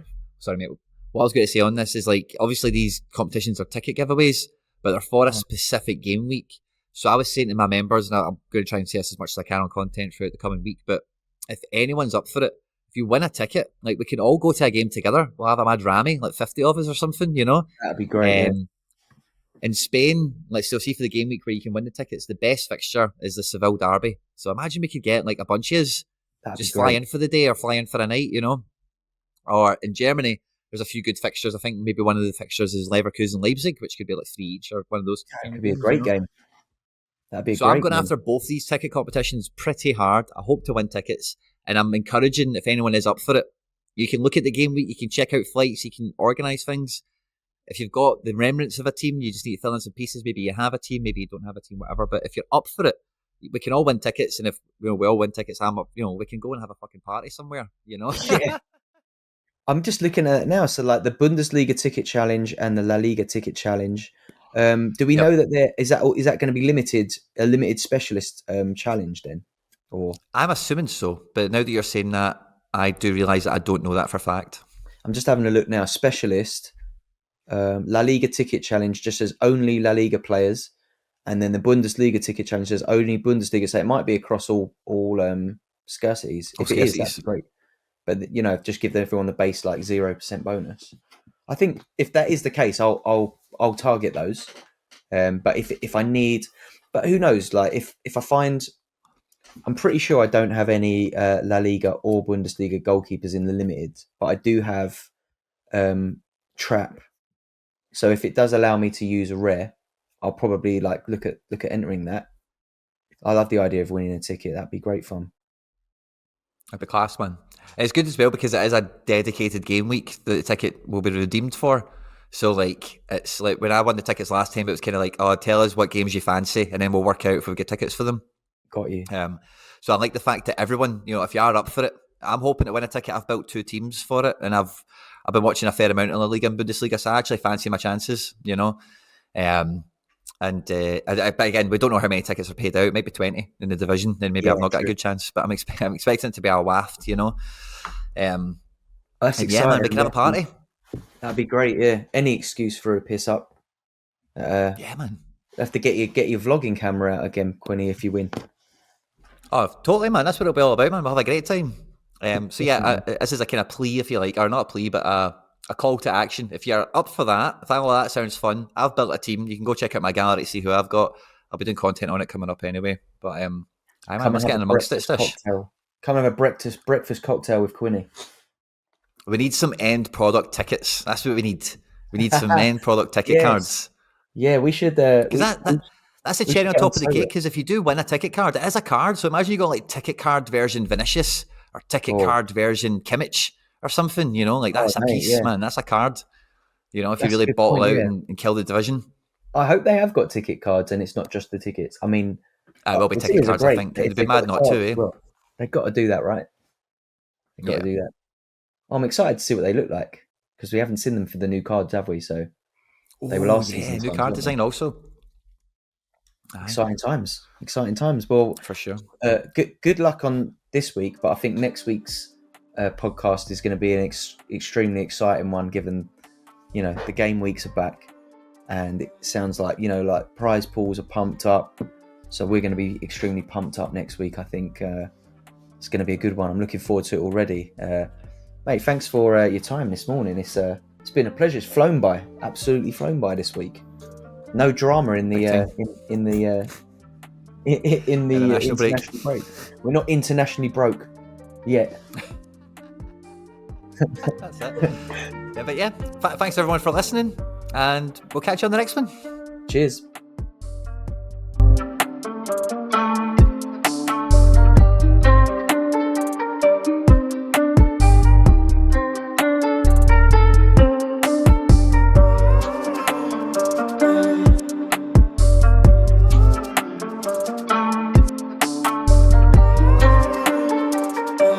mate. What I was going to say on this is, like, obviously these competitions are ticket giveaways, but they're for a specific game week. So I was saying to my members, and I'm going to try and say this as much as I can on content throughout the coming week, but if anyone's up for it, if you win a ticket, like, we can all go to a game together. We'll have a mad Rami, like 50 of us or something, That'd be great. In Spain, let's still see for the game week where you can win the tickets, the best fixture is the Seville Derby. So imagine we could get like a bunch of us just fly in for the day or fly in for a night, Or in Germany, there's a few good fixtures. I think maybe one of the fixtures is Leverkusen Leipzig, which could be like 3 each, or one of those. That could be a great game. That'd be. So I'm going after both these ticket competitions pretty hard. I hope to win tickets, and I'm encouraging, if anyone is up for it, you can look at the game week, you can check out flights, you can organise things. If you've got the remnants of a team, you just need to fill in some pieces. Maybe you have a team, maybe you don't have a team, whatever. But if you're up for it, we can all win tickets, and if we all win tickets, I'm up. We can go and have a fucking party somewhere. Yeah. I'm just looking at it now. So like the Bundesliga ticket challenge and the La Liga ticket challenge. Do we know that is that going to be a limited specialist challenge then? Or I'm assuming so, but now that you're saying that, I do realise that I don't know that for a fact. I'm just having a look now. Specialist La Liga ticket challenge just says only La Liga players, and then the Bundesliga ticket challenge says only Bundesliga. So it might be across all scarcities. If it is, that's great. But just give everyone the base like 0% bonus. I think if that is the case, I'll target those. But if I need, but who knows? Like if I find, I'm pretty sure I don't have any La Liga or Bundesliga goalkeepers in the limited, but I do have Trap So if it does allow me to use a rare, I'll probably like look at entering that. I love the idea of winning a ticket. That'd be great fun. That'd be class, man. It's good as well because it is a dedicated game week that the ticket will be redeemed for. So like it's like when I won the tickets last time, it was kind of like, oh, tell us what games you fancy, and then we'll work out if we get tickets for them. Got you. So I like the fact that everyone, if you are up for it, I'm hoping to win a ticket. I've built 2 teams for it, and I've been watching a fair amount in La Liga and Bundesliga, so I actually fancy my chances. But again, we don't know how many tickets are paid out. It might be 20 in the division, then maybe I've not got a good chance. But I'm expecting it to be a waft, That's exciting. Yeah, man, we can have a party. That'd be great. Yeah, any excuse for a piss up. Yeah, man. Have to get your vlogging camera out again, Quinny, if you win. Oh, totally, man. That's what it'll be all about, man. We'll have a great time. So yeah, this is a kind of plea, if you like, or not a plea, but a call to action. If you're up for that, if all that sounds fun, I've built a team. You can go check out my gallery to see who I've got. I'll be doing content on it coming up anyway. But let's get in amongst it, Stish. Come and have a breakfast cocktail with Quinny. We need some end product tickets. That's what we need. We need some end product ticket cards. Yeah, we should. Because that's the cherry on top of the cake. Because if you do win a ticket card, it is a card. So imagine you got like ticket card version Vinicius or ticket card version Kimmich or something. That's a piece, man. That's a card. If you really bottle out and kill the division. I hope they have got ticket cards and it's not just the tickets. I mean, it will be ticket cards. I think it'd be mad not to. Eh? Well, they've got to do that, right? They've got to do that. I'm excited to see what they look like because we haven't seen them for the new cards, have we? So they were last season. New card design also. Exciting times. Well, for sure. Good luck on this week, but I think next week's podcast is going to be an extremely exciting one, given the game weeks are back, and it sounds like like prize pools are pumped up. So we're going to be extremely pumped up next week. I think it's going to be a good one. I'm looking forward to it already. Mate, thanks for your time this morning. It's been a pleasure. It's flown by, absolutely flown by this week. No drama in the international break. We're not internationally broke yet. That's it. Yeah, but yeah, thanks everyone for listening, and we'll catch you on the next one. Cheers.